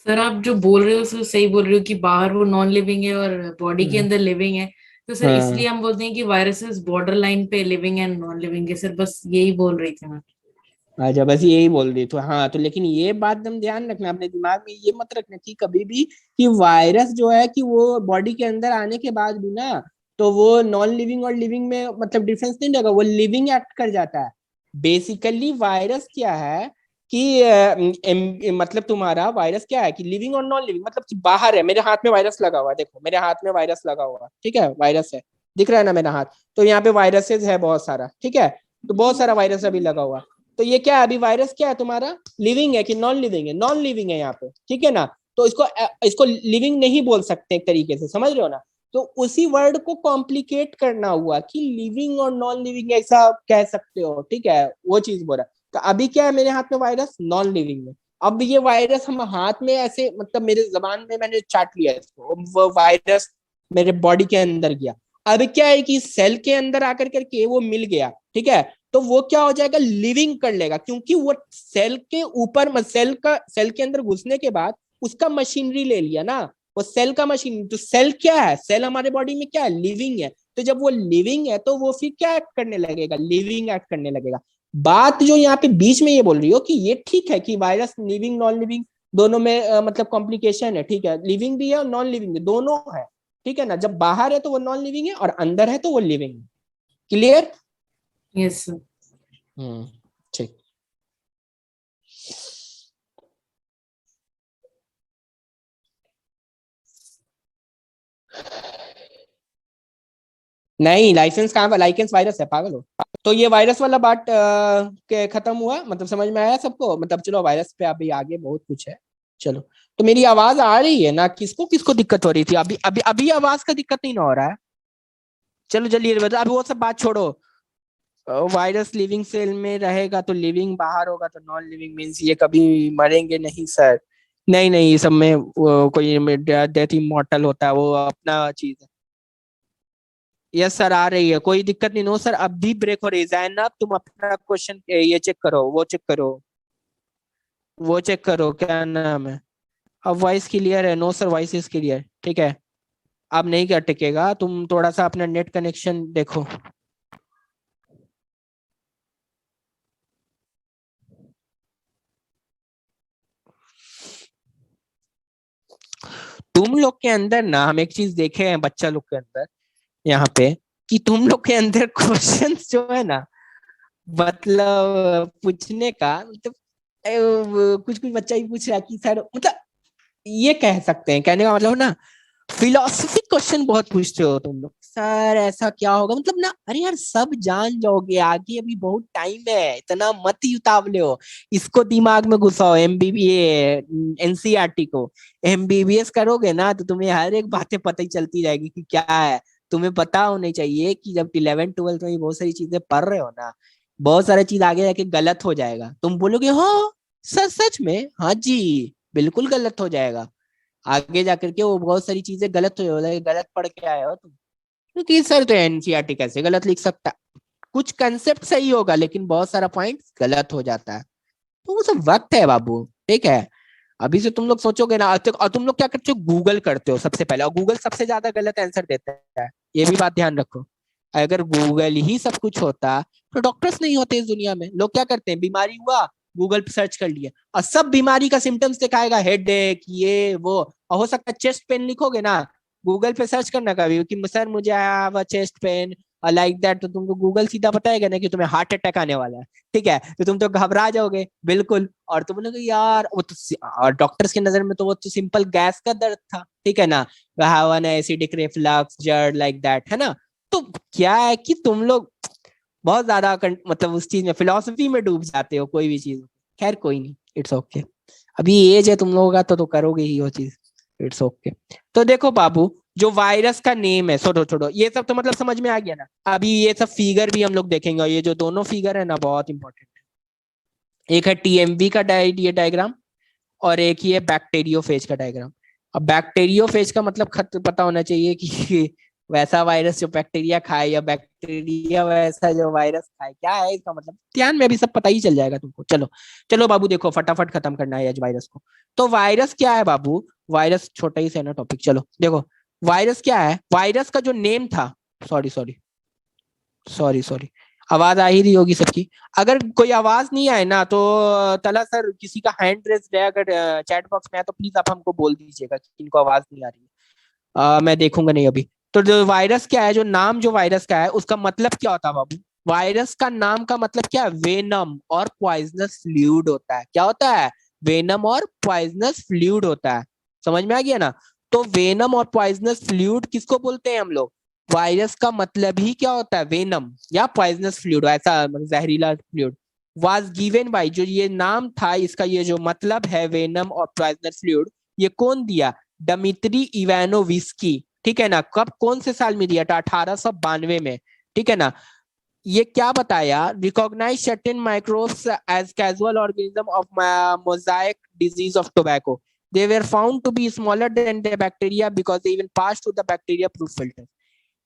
सर आप जो बोल रहे हो सर सही बोल रहे हो कि बाहर वो नॉन लिविंग है और बॉडी के
हम्म,
अंदर लिविंग है। तो सर
हाँ।
इसलिए हम बोलते हैं कि वायरसेस बॉर्डर लाइन पे लिविंग एंड नॉन लिविंग है सर, बस यही बोल रही थी मैं।
अच्छा बस यही बोल रही तो, हाँ तो लेकिन ये बात एकदम ध्यान रखना अपने दिमाग में, ये मत रखना कि कभी भी कि वायरस जो है कि वो बॉडी के अंदर आने के बाद भी ना, तो वो नॉन लिविंग और लिविंग में मतलब डिफरेंस नहीं रहेगा, वो लिविंग एक्ट कर जाता है। बेसिकली वायरस क्या है कि मतलब तुम्हारा वायरस क्या है कि लिविंग और नॉन लिविंग, मतलब कि बाहर है। मेरे हाथ में वायरस लगा हुआ है, देखो मेरे हाथ में वायरस लगा हुआ है, ठीक है, वायरस है, दिख रहा है ना मेरा हाथ? तो यहाँ पे वायरसेस है बहुत सारा, ठीक है। तो बहुत सारा वायरस अभी लगा हुआ है। तो ये क्या है अभी, वायरस क्या है तुम्हारा, लिविंग है कि नॉन लिविंग है? नॉन लिविंग है यहाँ पे, ठीक है ना। तो इसको इसको लिविंग नहीं बोल सकते एक तरीके से, समझ रहे हो ना। तो उसी वर्ड को कॉम्प्लिकेट करना हुआ कि लिविंग और नॉन लिविंग ऐसा कह सकते हो, ठीक है, वो चीज बोला। तो अभी क्या है, मेरे हाथ में वायरस नॉन लिविंग है। अब ये वायरस हम हाथ में ऐसे, मतलब मेरे जबान में मैंने चाट लिया इसको, वो वायरस मेरे बॉडी के अंदर गया। अब क्या है कि सेल के अंदर आकर करके वो मिल गया, ठीक है। तो वो क्या हो जाएगा, लिविंग कर लेगा, क्योंकि वो सेल के ऊपर, सेल के अंदर घुसने के बाद उसका मशीनरी ले लिया ना। वो सेल का मशीन, तो सेल क्या है, सेल हमारे बॉडी में क्या है, लिविंग है। तो जब वो लिविंग है तो वो फिर क्या एक्ट करने लगेगा, लिविंग एक्ट करने लगेगा। बात जो यहाँ पे बीच में ये बोल रही हो कि ये ठीक है कि वायरस लिविंग नॉन लिविंग दोनों में मतलब कॉम्प्लिकेशन है, ठीक है, लिविंग भी है और नॉन लिविंग भी, दोनों है, ठीक है ना। जब बाहर है तो वो नॉन लिविंग है और अंदर है तो वो लिविंग है। क्लियर?
Yes sir.
हम्म, ठीक। नहीं लाइसेंस कहाँ, लाइसेंस वायरस है, पागल हो। तो ये वायरस वाला बात के खत्म हुआ, मतलब समझ में आया सबको, मतलब चलो वायरस पे अभी आगे बहुत कुछ है। चलो, तो मेरी आवाज आ रही है ना? किसको किसको दिक्कत हो रही थी अभी अभी अभी, आवाज का दिक्कत नहीं ना हो रहा है? चलो जल्दी ये बताओ, अभी वो सब बात छोड़ो। वायरस लिविंग सेल में रहेगा तो लिविंग, बाहर होगा तो नॉन लिविंग, मीन्स ये कभी मरेंगे नहीं सर? नहीं नहीं, ये सब में कोई डेथ इमॉर्टल होता है, वो अपना चीज है। यस सर आ रही है, कोई दिक्कत नहीं, नो सर। अब भी ब्रेक हो रही है जैनब, तुम अपना क्वेश्चन ये चेक करो, वो चेक करो, वो चेक करो, क्या नाम है। अब वॉइस क्लियर है? No sir voice is clear, ठीक है। अब नहीं क्या टिकेगा, तुम थोड़ा सा अपना नेट कनेक्शन देखो। तुम लोग के अंदर ना, हम एक चीज देखे हैं बच्चा लोग के अंदर यहाँ पे, कि तुम लोग के अंदर क्वेश्चंस जो है ना, मतलब पूछने का मतलब कुछ कुछ बच्चा ही पूछ रहा है कि सर मतलब ये कह सकते हैं, कहने का मतलब ना फिलोसफी क्वेश्चन बहुत पूछते हो तुम लोग, सर ऐसा क्या होगा मतलब ना, अरे यार सब जान जाओगे आगे, अभी बहुत टाइम है, इतना मत ही उतावले हो, इसको दिमाग में घुसाओ, एनसीईआरटी को, एमबीबीएस करोगे ना तो तुम्हें हर एक बातें पता ही चलती जाएगी कि क्या है। तुम्हें पता होनी चाहिए कि जब 11th 12th में बहुत सारी चीजें पढ़ रहे हो ना, बहुत सारी चीज आगे जाके गलत हो जाएगा, तुम बोलोगे हाँ सच सच में, हाँ जी बिल्कुल गलत हो जाएगा, आगे जाकर के वो बहुत सारी चीजें गलत हो जाएगी, गलत पढ़ के आए हो तुम, क्योंकि सर तो एनसीईआरटी कैसे गलत लिख सकता है, कुछ कंसेप्ट सही होगा लेकिन बहुत सारा पॉइंट गलत हो जाता है, तो वो सब वक्त है बाबू, ठीक है। अभी से तुम लोग सोचोगे ना, और तुम लोग क्या करते हो, गूगल करते हो सबसे पहले, और गूगल सबसे ज्यादा गलत आंसर देता है, ये भी बात ध्यान रखो। अगर गूगल ही सब कुछ होता तो डॉक्टर्स नहीं होते इस दुनिया में, लोग क्या करते हैं, बीमारी हुआ गूगल पे सर्च कर लिया, और सब बीमारी का सिम्टम्स दिखाएगा, हेड एक ये वो, और हो सकता है चेस्ट पेन लिखोगे ना, गूगल पे सर्च करना कभी कि सर मुझे आया चेस्ट पेन लाइक दैट, तो तुमको गूगल सीधा बताएगा ना कि तुम्हें हार्ट अटैक आने वाला है, ठीक है, तो तुम तो घबरा जाओगे बिल्कुल, और तुम बोलोगे यार वो तो और डॉक्टर्स की नजर में तो वो तो सिंपल गैस का दर्द था, ठीक है ना, have acidic reflux GERD like that, है ना। तो क्या है कि तुम लोग बहुत ज्यादा मतलब उस चीज में फिलोसफी में डूब जाते हो कोई भी चीज, खैर कोई नहीं, इट्स ओके, अभी एज है तुम लोगों का तो करोगे ही वो चीज, इट्स ओके। तो देखो बाबू, जो वायरस का नेम है, छोड़ो छोड़ो ये सब तो मतलब समझ में आ गया ना, अभी ये सब फिगर भी हम लोग देखेंगे, और ये जो दोनों फिगर है ना बहुत इंपॉर्टेंट है, एक है टीएमवी का ये डायग्राम, और एक ही है बैक्टीरियोफेज का डायग्राम। अब बैक्टीरियोफेज का मतलब खत पता होना चाहिए कि वैसा वायरस जो बैक्टीरिया खाए, या बैक्टीरिया वैसा जो वायरस खाए, क्या है इसका मतलब, ध्यान में अभी सब पता ही चल जाएगा तुमको। चलो चलो बाबू, देखो फटाफट खत्म करना है आज वायरस को। तो वायरस क्या है बाबू, वायरस छोटा ही से ना टॉपिक, चलो देखो वायरस क्या है, वायरस का जो नेम था, सॉरी सॉरी सॉरी सॉरी, आवाज आ ही रही होगी सबकी, अगर कोई आवाज नहीं आए ना तो तला सर किसी का हैंड रेस है अगर चैट बॉक्स में है तो प्लीज आप हमको बोल दीजिएगा कि इनको आवाज नहीं आ रही है, मैं देखूंगा नहीं अभी। तो जो वायरस क्या है, जो नाम जो वायरस का है उसका मतलब क्या होता है बाबू, वायरस का नाम का मतलब क्या है, वेनम और पॉइजनस फ्लूइड होता है, क्या होता है, वेनम और पॉइजनस फ्लूइड होता है, समझ में आ गया ना। तो वेनम और पॉइजनस फ्लूइड किसको बोलते हैं हम लोग, वायरस का मतलब ही क्या होता है, वेनम या पॉइजनस फ्लूइड, ऐसा मतलब जहरीला फ्लूइड, वाज गिवन बाय, जो ये नाम था इसका, ये जो मतलब है वेनम और पॉइजनस फ्लूइड, ये कौन दिया, डमित्री इवानोविस्की, ठीक है ना, कब कौन से साल में दिया था, 1892 में, ठीक है ना। ये क्या बताया, recognize certain microbes as causal organism of mosaic disease of tobacco, they were found to be smaller than the bacteria because they even passed through the bacteria proof filter।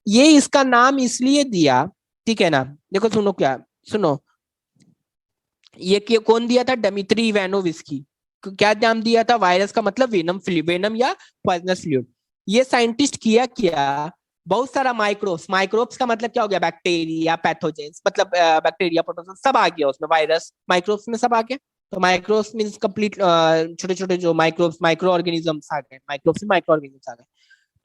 ये इसका नाम इसलिए दिया, ठीक है ना, देखो सुनो क्या, सुनो, ये कौन दिया था, डमित्री इवानोविस्की, क्या नाम दिया था, वायरस का मतलब वेनम, वेनम या पॉइजनस फ्लूइड। ये साइंटिस्ट किया क्या, बहुत सारा माइक्रोब्स, माइक्रोब्स का मतलब क्या हो गया, बैक्टीरिया पैथोजेंस, मतलब बैक्टीरिया प्रोटोजोआ सब आ गया उसमें, वायरस माइक्रोब्स में सब आ गया, तो माइक्रोब्स मींस कंप्लीट छोटे छोटे जो माइक्रोब्स, माइक्रो ऑर्गेनिजम्स आ गए, माइक्रोब्स में माइक्रो ऑर्गेनिजम्स आ गए।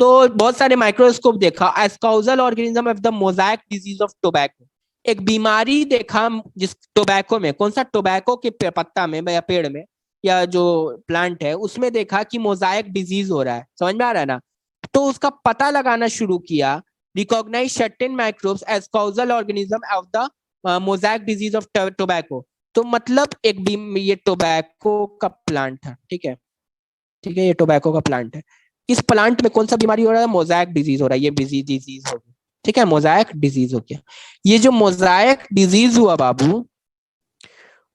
तो बहुत सारे माइक्रोस्कोप देखा, as causal organism of the mosaic disease of tobacco, एक बीमारी देखा जिस टोबैको में, कौन सा, टोबैको के पत्ता में या पेड़ में या जो प्लांट है उसमें देखा कि मोजाइक डिजीज हो रहा है, समझ में आ रहा है ना। तो उसका पता लगाना शुरू किया, recognize certain microbes as causal organism of the mosaic disease of tobacco. तो मतलब एक ये टोबैको का प्लांट है, ठीक है, ठीक है, ये टोबैको का प्लांट है, इस प्लांट में कौन सा बीमारी हो रहा है, मोजाइक डिजीज हो रहा है, ये डिजीज हो गई, ठीक है, मोजाइक डिजीज हो गया। ये जो मोजाइक डिजीज हुआ बाबू,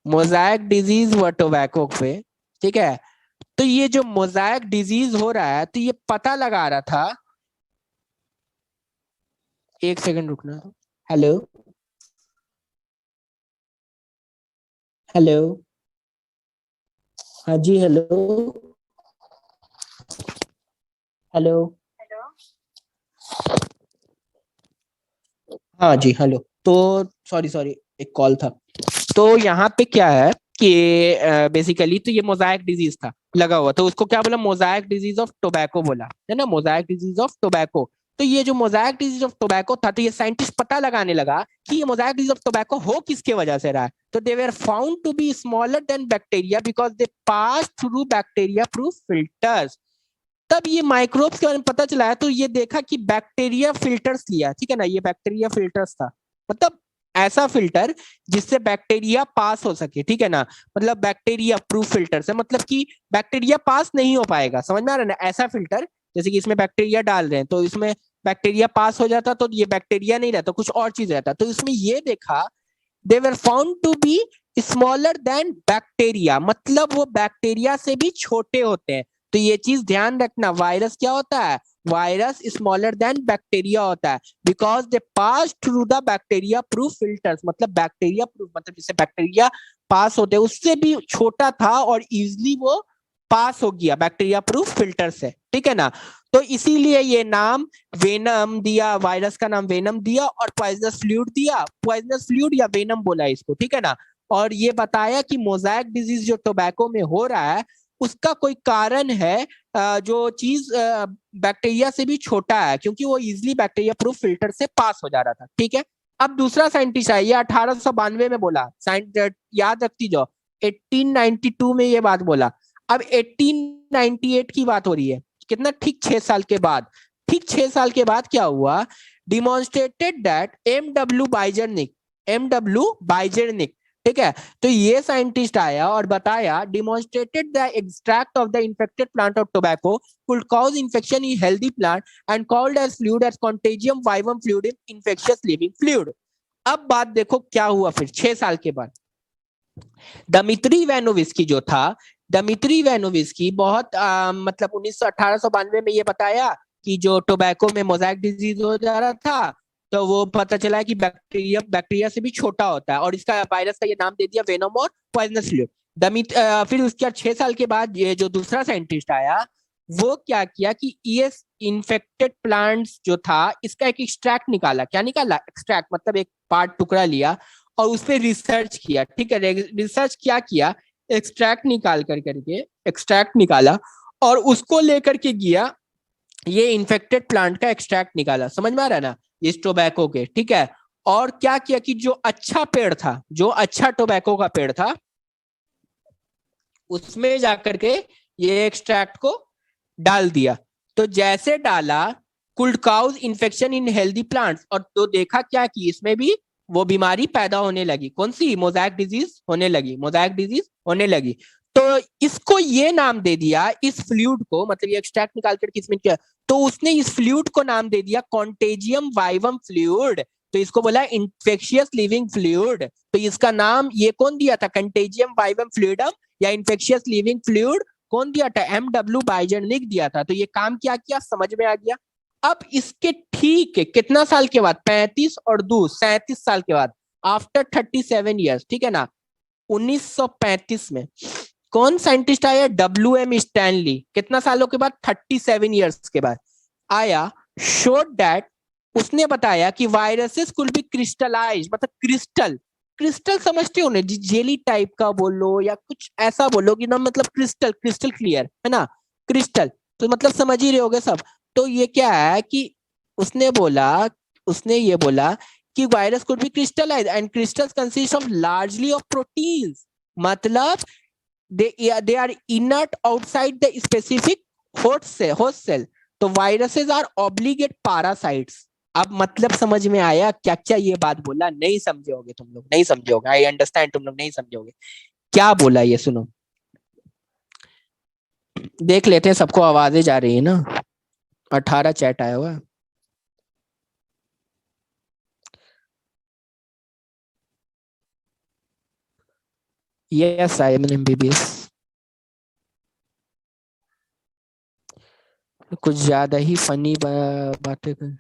मोजाइक डिजीज हुआ टोबैको पे, ठीक है, तो ये जो मोजाइक डिजीज हो रहा है तो ये पता लगा रहा था, एक सेकंड रुकना, हेलो हेलो, हाँ जी हेलो, हेलो, हाँ जी हेलो, तो सॉरी सॉरी एक कॉल था। तो यहाँ पे क्या है कि बेसिकली तो ये मोजाइक डिजीज था लगा हुआ, तो उसको क्या बोला, मोजाइक डिजीज ऑफ टोबैको बोला, है ना, मोजाइक डिजीज ऑफ टोबैको। तो ये जो मोजाइक डिजीज ऑफ टोबैको था, तो ये साइंटिस्ट पता लगाने लगा कि ये मोजाइक डिजीज ऑफ टोबैको हो किसके वजह से रहा है। तो they were found to be smaller than bacteria because they pass through bacteria proof filters. तब ये माइक्रोब्स के बारे में पता चला है, तो ये देखा कि बैक्टीरिया फिल्टर्स लिया, ठीक है ना, ये बैक्टीरिया फिल्टर्स था, मतलब ऐसा फिल्टर जिससे बैक्टीरिया पास हो सके, ठीक है ना, मतलब बैक्टीरिया प्रूफ फिल्टर से, मतलब कि बैक्टीरिया पास नहीं हो पाएगा, समझ में आ रहा है ना, ऐसा फिल्टर जैसे कि इसमें बैक्टीरिया डाल रहे हैं तो इसमें बैक्टीरिया पास हो जाता, तो ये बैक्टीरिया नहीं रहता, कुछ और चीज रहता, तो इसमें ये देखा they were found to be smaller than bacteria, मतलब वो बैक्टीरिया से भी छोटे होते हैं। तो ये चीज ध्यान रखना, वायरस क्या होता है, वायरस स्मॉलर देन बैक्टीरिया होता है because they pass through the bacteria proof filters, मतलब बैक्टीरिया प्रूफ मतलब जिससे बैक्टीरिया पास होते हैं उससे भी छोटा था और इजिली वो पास हो गया बैक्टीरिया प्रूफ फिल्टर से, ठीक है ना। तो इसीलिए ये नाम वेनम दिया, वायरस का नाम वेनम दिया और पॉइजनस फ्लूइड दिया, पॉइजनस फ्लूइड या वेनम बोला इसको, ठीक है ना। और ये बताया कि मोजाइक डिजीज जो टोबैको में हो रहा है उसका कोई कारण है, जो चीज बैक्टीरिया से भी छोटा है, क्योंकि वो इजिली बैक्टीरिया प्रूफ फिल्टर से पास हो जा रहा था, ठीक है। अब दूसरा साइंटिस्ट है, ये 1892 में बोला, याद रखती जाओ 1892 में ये बात बोला। अब 1898 की बात हो रही है, कितना, ठीक 6 साल के बाद, ठीक 6 साल के बाद क्या हुआ, demonstrated that M W Beijerinck, ठीक है। तो ये साइंटिस्ट आया और बताया, demonstrated the extract of the infected plant of tobacco could cause infection in healthy plant and called as fluid as contagium vivum fluid in infectious living fluid. अब बात देखो क्या हुआ फिर 6 साल के बाद, दमित्री वैनोविस्की जो था, दमित्री वैनोविस्की बहुत मतलब 1892 में ये बताया कि जो टोबैको में मोजाइक डिजीज हो जा रहा था, तो वो पता चला कि बैक्टीरिया से भी छोटा होता है और इसका वायरस का ये नाम दे दिया वेनम और पॉइजनस फ्लूइड। फिर उसके बाद 6 साल के बाद ये जो दूसरा साइंटिस्ट आया वो क्या किया कि ये इन्फेक्टेड प्लांट्स जो था इसका एक एक्सट्रैक्ट निकाला, क्या निकाला, एक्सट्रैक्ट मतलब एक पार्ट टुकड़ा लिया और उस पर रिसर्च किया, ठीक है। रिसर्च क्या किया, एक्सट्रैक्ट निकाल करके एक्सट्रैक्ट निकाला और उसको लेकर के गया, ये इन्फेक्टेड प्लांट का एक्सट्रैक्ट निकाला, समझ में आ रहा है ना, इस टोबैको के, ठीक है। और क्या किया कि जो अच्छा पेड़ था, जो अच्छा टोबैको का पेड़ था उसमें जाकर के ये एक्सट्रैक्ट को डाल दिया। तो जैसे डाला, could cause infection in healthy plants, और तो देखा क्या कि इसमें भी वो बीमारी पैदा होने लगी, कौन सी, मोजाइक डिजीज होने लगी, मोजाइक डिजीज होने लगी। तो इसको ये नाम दे दिया, इस फ्लूइड को, मतलब ये एक्सट्रैक्ट निकाल कर किसमें किया, तो उसने इस फ्लूइड को नाम दे दिया कॉन्टेजियम वाइवम फ्लूइड, तो इसको बोला इन्फेक्शियस लिविंग फ्लूइड। तो इसका नाम ये कौन दिया था, कंटेजियम वाइवम फ्लूइडम या इन्फेक्शियस लिविंग फ्लूइड, कौन दिया था, एम बाइजरनिक दिया था। तो ये काम क्या किया, समझ में आ गया। अब इसके ठीक है कितना साल के बाद, 35 और 2 37 साल के बाद, आफ्टर 37 ईयर्स, ठीक है ना, 1935 में कौन साइंटिस्ट आया, WM स्टैनली, कितना सालों के बाद, 37 ईयर्स के बाद आया, शोड दैट, उसने बताया कि वायरसेस कुड बी क्रिस्टलाइज, मतलब क्रिस्टल, क्रिस्टल समझते हो ना, जेली टाइप का बोलो या कुछ ऐसा बोलो कि ना, मतलब क्रिस्टल, क्रिस्टल क्लियर है ना, क्रिस्टल, तो मतलब समझ ही रहे होगे सब। तो ये क्या है कि उसने बोला, उसने ये बोला कि virus could be crystallise and crystals consist of largely of proteins, मतलब they are inert outside the specific host cell, तो viruses are obligate parasites। अब मतलब समझ में आया क्या क्या ये बात बोला, नहीं समझे होगे तुम लोग, नहीं समझे होगे, आई अंडरस्टैंड, तुम लोग नहीं समझे होगे क्या बोला ये, सुनो देख लेते हैं, सबको आवाजें जा रही है ना, 18 चैट आया हुआ है। Yes I am an MBBS, कुछ ज्यादा ही फनी बातें कर,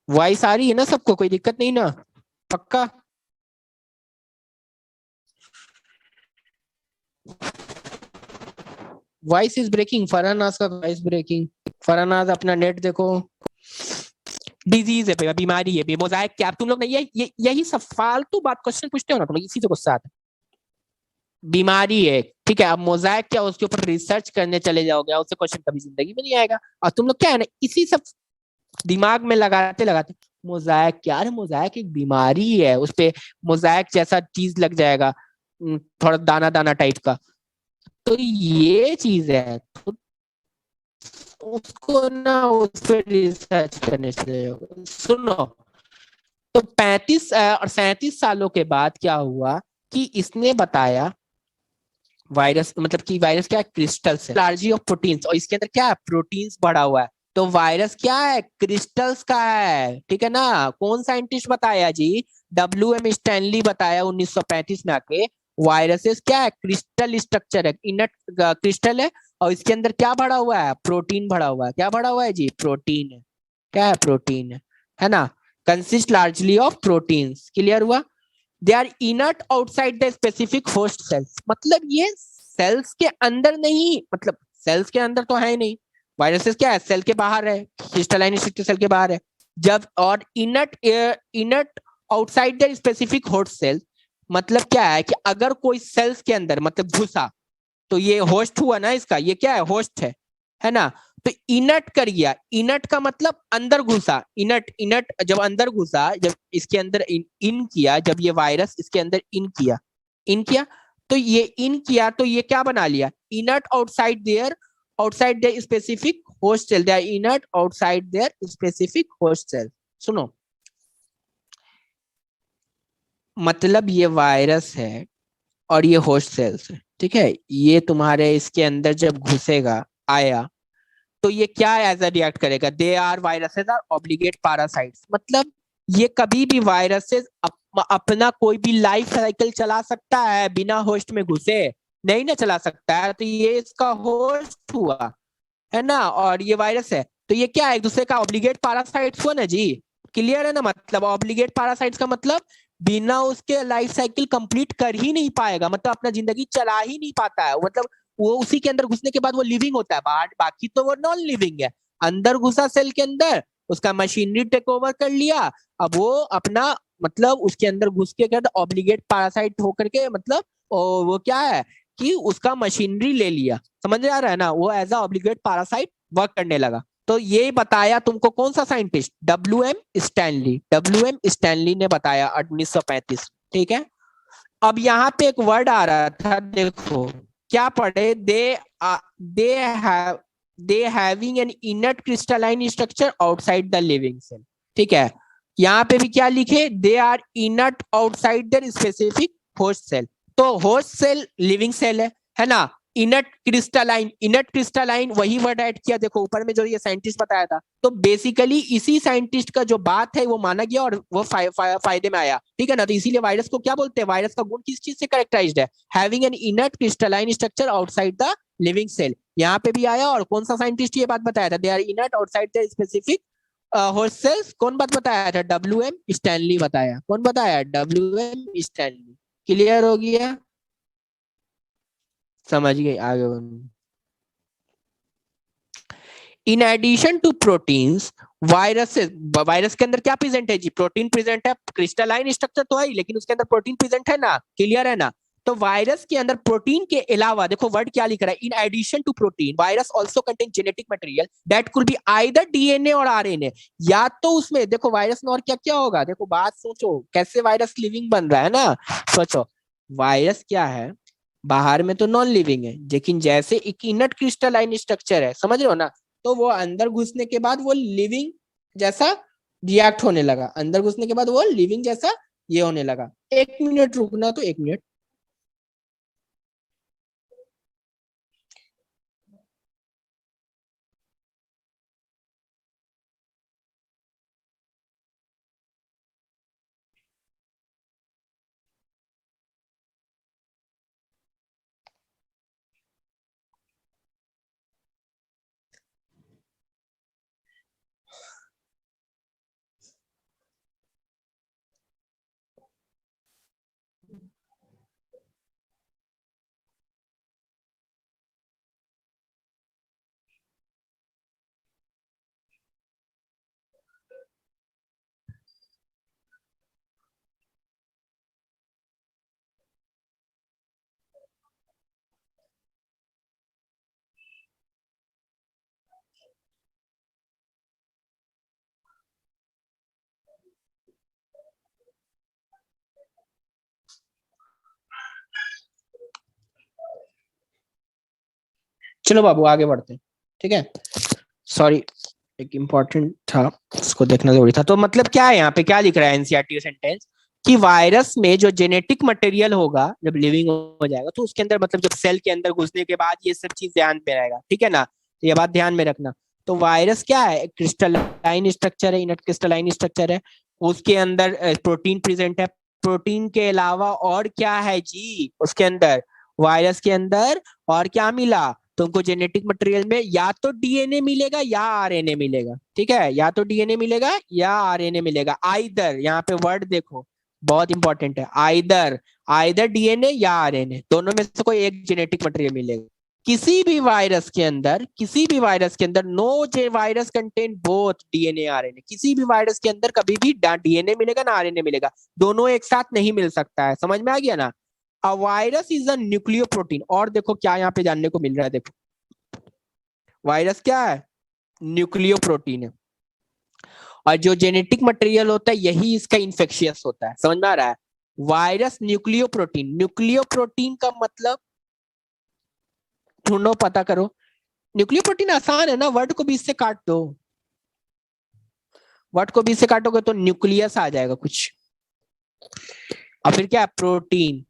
वॉइस आ रही है ना सबको, कोई दिक्कत नहीं ना, पक्का। वॉइस इज ब्रेकिंग, फरहानाज का वॉइस ब्रेकिंग, फरहानाज अपना नेट देखो, डिजीज है, बीमारी है, मोजाइक क्या, तुम लोग नहीं, यही सब फालतू बात क्वेश्चन पूछते हो ना तुम लोग, इसी से गुस्सा आता है। बीमारी है, ठीक है। अब मोजाइक क्या, उसके ऊपर रिसर्च करने चले जाओगे, उससे क्वेश्चन कभी जिंदगी में नहीं आएगा। और तुम लोग क्या है ना, इसी सब दिमाग में लगाते लगाते मोजाइक क्या है, मोजाइक एक बीमारी है, उस पे मोजाइक जैसा चीज लग जाएगा, थोड़ा दाना दाना टाइप का, तो ये चीज है। तो उसको ना उस पर रिसर्च करने चले जाओगे। सुनो, तो 35 और 37 सालों के बाद क्या हुआ कि इसने बताया वायरस, मतलब कि वायरस क्या है, क्रिस्टल्स है, लार्जी ऑफ प्रोटीन्स, और इसके अंदर क्या है, प्रोटीन्स बढ़ा हुआ है। तो वायरस क्या है, क्रिस्टल्स का है, ठीक है ना। कौन साइंटिस्ट बताया जी, WM स्टैनली बताया 1935 में आके। वायरसेस क्या है, क्रिस्टल स्ट्रक्चर है, इनट क्रिस्टल है, और इसके अंदर क्या भरा हुआ है, प्रोटीन भरा हुआ है। क्या भरा हुआ है जी, प्रोटीन है। क्या है, प्रोटीन है ना। Consist largely of proteins, clear हुआ। They are inert outside the specific host cells, मतलब ये सेल्स के अंदर नहीं, मतलब सेल्स के अंदर तो है ही नहीं। वायरसेस क्या है, सेल के बाहर है, क्रिस्टलाइन स्ट्रक्चर सेल के बाहर है। जब और inert inert outside the specific host cell, मतलब क्या है कि अगर कोई सेल्स के अंदर मतलब घुसा, तो ये होस्ट हुआ ना इसका, ये क्या है, होस्ट है ना। तो इनट कर गया, इनट का मतलब अंदर घुसा, इनट इनट जब अंदर घुसा, जब इसके अंदर इन किया, जब ये वायरस इसके अंदर इन किया, तो ये इन किया, तो ये क्या बना लिया, inert outside their specific host cell, they are inert outside their specific host cell. सुनो, मतलब ये वायरस है और ये होस्ट सेल्स है, ठीक है। ये तुम्हारे इसके अंदर जब घुसेगा, आया, तो ये क्या एज अ रिएक्ट करेगा, they are viruses are obligate parasites, मतलब ये कभी भी वायरसेस अपना कोई भी लाइफ साइकिल चला सकता है बिना होस्ट में घुसे, नहीं ना चला सकता है, तो ये इसका होस्ट हुआ, है ना, और ये वायरस है, तो ये क्या है, एक दूसरे का ऑब्लिगेट पैरासाइट्स हुआ ना जी। क्लियर है ना, मतलब ऑब्लिगेट पैरासाइट्स का मतलब बिना उसके लाइफ साइकिल कंप्लीट कर ही नहीं पाएगा, मतलब अपना जिंदगी चला ही नहीं पाता है, मतलब वो उसी के अंदर घुसने के बाद वो लिविंग होता है, बाहर बाकी तो वो नॉन लिविंग है। अंदर घुसा सेल के अंदर, उसका मशीनरी टेक ओवर कर लिया, अब वो अपना मतलब उसके अंदर घुस के कर ऑब्लिगेट पैरासाइट होकर के, मतलब वो क्या है कि उसका मशीनरी ले लिया, समझ आ रहा है ना, वो as a obligate parasite work करने लगा। तो ये बताया तुमको कौन सा साइंटिस्ट, डब्ल्यू एम स्टैनली ने बताया 1935, ठीक है। अब यहाँ पे एक वर्ड आ रहा था, देखो क्या पढ़े, they have they having an inert crystalline structure outside the living cell, ठीक है। यहाँ पे भी क्या लिखे, they are inert outside their specific host cell, तो होस्ट सेल लिविंग सेल है ना। इनर्ट क्रिस्टलाइन वही वर्ड ऐड किया, देखो ऊपर में जो ये साइंटिस्ट बताया था, तो बेसिकली इसी साइंटिस्ट का जो बात है वो माना गया और वो फायदे में आया, ठीक है ना। तो इसीलिए वायरस को क्या बोलते हैं, वायरस का गुण किस चीज से कैरेक्टराइज्ड है, having an inert crystalline structure outside the living cell. यहाँ पे भी आया, और कौन सा साइंटिस्ट ये बात बताया था, they are inert outside the specific host cells, कौन बात बताया था, WM स्टैनली बताया, कौन बताया, WM स्टैनली। क्लियर हो गया, समझ गए, आगे बढ़ो। In addition to proteins, viruses, virus के अंदर क्या प्रेजेंट है जी, प्रोटीन प्रेजेंट है, क्रिस्टलाइन स्ट्रक्चर तो है ही, लेकिन उसके अंदर प्रोटीन प्रेजेंट है ना, क्लियर है ना। तो वायरस के अंदर प्रोटीन के अलावा देखो वर्ड क्या लिख रहा है, in addition to protein virus also contain genetic material that could be either DNA और आरएनए, या तो उसमें देखो वायरस में और क्या क्या होगा, देखो बात सोचो कैसे वायरस लिविंग बन रहा है ना, सोचो वायरस क्या है, बाहर में तो नॉन लिविंग है, लेकिन जैसे एक इनर्ट क्रिस्टलाइन स्ट्रक्चर है, समझ रहे हो ना, तो वो अंदर घुसने के बाद वो लिविंग जैसा रिएक्ट होने लगा, अंदर घुसने के बाद वो लिविंग जैसा ये होने लगा। 1 मिनट रुकना, तो 1 मिनट। चलो बाबू आगे बढ़ते हैं, ठीक है। सॉरी, एक इम्पोर्टेंट था, उसको देखना जरूरी था। तो मतलब क्या है यहाँ पे, क्या लिख रहा है एनसीईआरटी सेंटेंस, कि वायरस में जो जेनेटिक मटेरियल होगा जब लिविंग हो जाएगा तो उसके अंदर, मतलब जब सेल के अंदर घुसने के बाद ये सब चीज ध्यान पे रहेगा, ठीक है ना, तो ये बात ध्यान में रखना। तो वायरस क्या है, क्रिस्टलाइन स्ट्रक्चर है, इनर्ट क्रिस्टलाइन स्ट्रक्चर है, उसके अंदर प्रोटीन प्रेजेंट है। प्रोटीन के अलावा और क्या है जी उसके अंदर, वायरस के अंदर और क्या मिला तुमको जेनेटिक मटेरियल में, या तो डीएनए मिलेगा या आरएनए मिलेगा, ठीक है, या तो डीएनए मिलेगा या आरएनए मिलेगा, आइदर, यहाँ पे वर्ड देखो बहुत इंपॉर्टेंट है, आइदर, आइदर डीएनए या आरएनए, दोनों में से कोई एक जेनेटिक मटेरियल मिलेगा। किसी भी वायरस के अंदर, किसी भी वायरस के अंदर, नो जे virus contain both DNA RNA, किसी भी वायरस के अंदर कभी भी डीएनए मिलेगा ना आरएनए मिलेगा, दोनों एक साथ नहीं मिल सकता है, समझ में आ गया ना। A virus is a nucleo protein, और देखो क्या यहाँ पे जानने को मिल रहा है, देखो वायरस क्या है, न्यूक्लियो प्रोटीन है, और जो जेनेटिक मटेरियल होता है यही इसका इन्फेक्शियस होता है, समझ में आ रहा है। Virus nucleo protein, nucleo protein का मतलब ढूंढो, पता करो। न्यूक्लियो प्रोटीन आसान है ना, वर्ड को बीच से काट दो, वर्ड को बीच से काटोगे तो न्यूक्लियस आ जाएगा कुछ, और फिर क्या, प्रोटीन।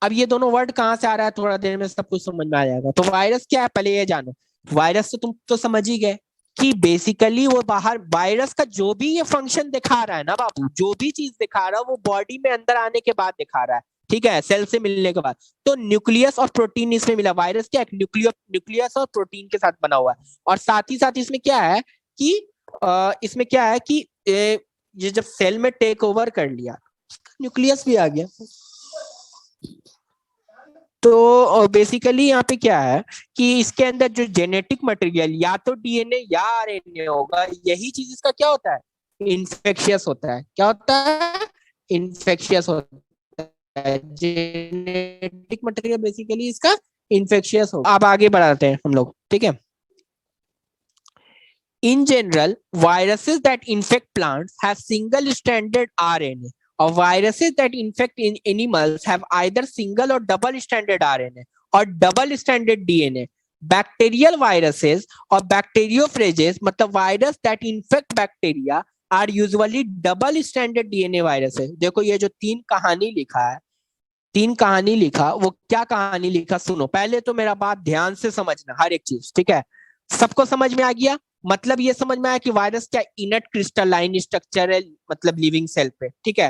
अब ये दोनों वर्ड कहाँ से आ रहा है, थोड़ा देर में सब कुछ समझ में आ जाएगा। तो वायरस क्या है पहले ये जानो। वायरस तो तुम तो समझ ही गए कि बेसिकली वो बाहर, वायरस का जो भी ये फंक्शन दिखा रहा है ना बाबू, जो भी चीज दिखा रहा है वो बॉडी में अंदर आने के बाद दिखा रहा है, ठीक है, सेल से मिलने के बाद। तो न्यूक्लियस और प्रोटीन इसमें मिला, वायरस क्या है, न्यूक्लियस और प्रोटीन के साथ बना हुआ है। और साथ ही साथ इसमें क्या है कि इसमें क्या है कि ये जब सेल में टेक ओवर कर लिया, न्यूक्लियस भी आ गया। तो बेसिकली यहाँ पे क्या है कि इसके अंदर जो जेनेटिक मटेरियल या तो डीएनए या आरएनए होगा, यही चीज इसका क्या होता है, इन्फेक्शियस होता है। क्या होता है, इन्फेक्शियस होता है, जेनेटिक मटेरियल बेसिकली इसका इन्फेक्शियस होगा। अब आगे बढ़ाते हैं हम लोग, ठीक है। In general, viruses that infect plants have single-stranded RNA, or viruses that infect in animals have either single or double-stranded RNA or double-stranded DNA. Bacterial viruses or bacteriophages, मतलब virus that infect bacteria, are usually double-stranded DNA viruses. देखो ये जो तीन कहानी लिखा है, तीन कहानी लिखा, वो क्या कहानी लिखा सुनो, पहले तो मेरा बात ध्यान से समझना हर एक चीज, ठीक है। सबको समझ में आ गया, मतलब ये समझ में आया कि वायरस क्या इनर्ट क्रिस्टलाइन स्ट्रक्चर है, मतलब लिविंग सेल पे, ठीक है।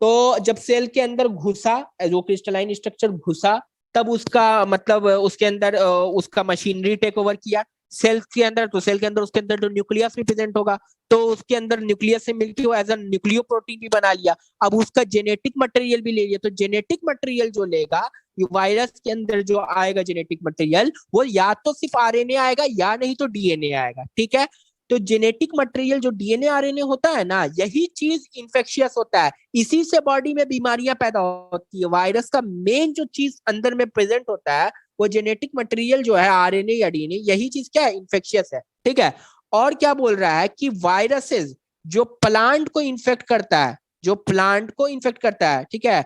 तो जब सेल के अंदर घुसा, जो क्रिस्टलाइन स्ट्रक्चर घुसा, तब उसका मतलब उसके अंदर उसका मशीनरी टेक ओवर किया सेल के अंदर, तो सेल के अंदर उसके अंदर जो न्यूक्लियस भी प्रेजेंट होगा, तो उसके अंदर न्यूक्लियस से मिलकर वो एज अ न्यूक्लियो प्रोटीन भी बना लिया। अब उसका जेनेटिक मटेरियल भी ले लिया, तो जेनेटिक मटेरियल जो लेगा, वायरस के अंदर जो आएगा जेनेटिक मटेरियल, वो या तो सिर्फ आरएनए आएगा या नहीं तो डीएनए आएगा, ठीक है। तो जेनेटिक मटेरियल जो डीएनए आरएनए होता है ना, यही चीज इन्फेक्शियस होता है, इसी से बॉडी में बीमारियां पैदा होती है। वायरस का मेन जो चीज अंदर में प्रेजेंट होता है वो जेनेटिक मटेरियल जो है, आरएनए या डीएनए, यही चीज क्या है, इन्फेक्शियस है, ठीक है। और क्या बोल रहा है कि वायरसेस जो प्लांट को इन्फेक्ट करता है, जो प्लांट को इन्फेक्ट करता है, ठीक है,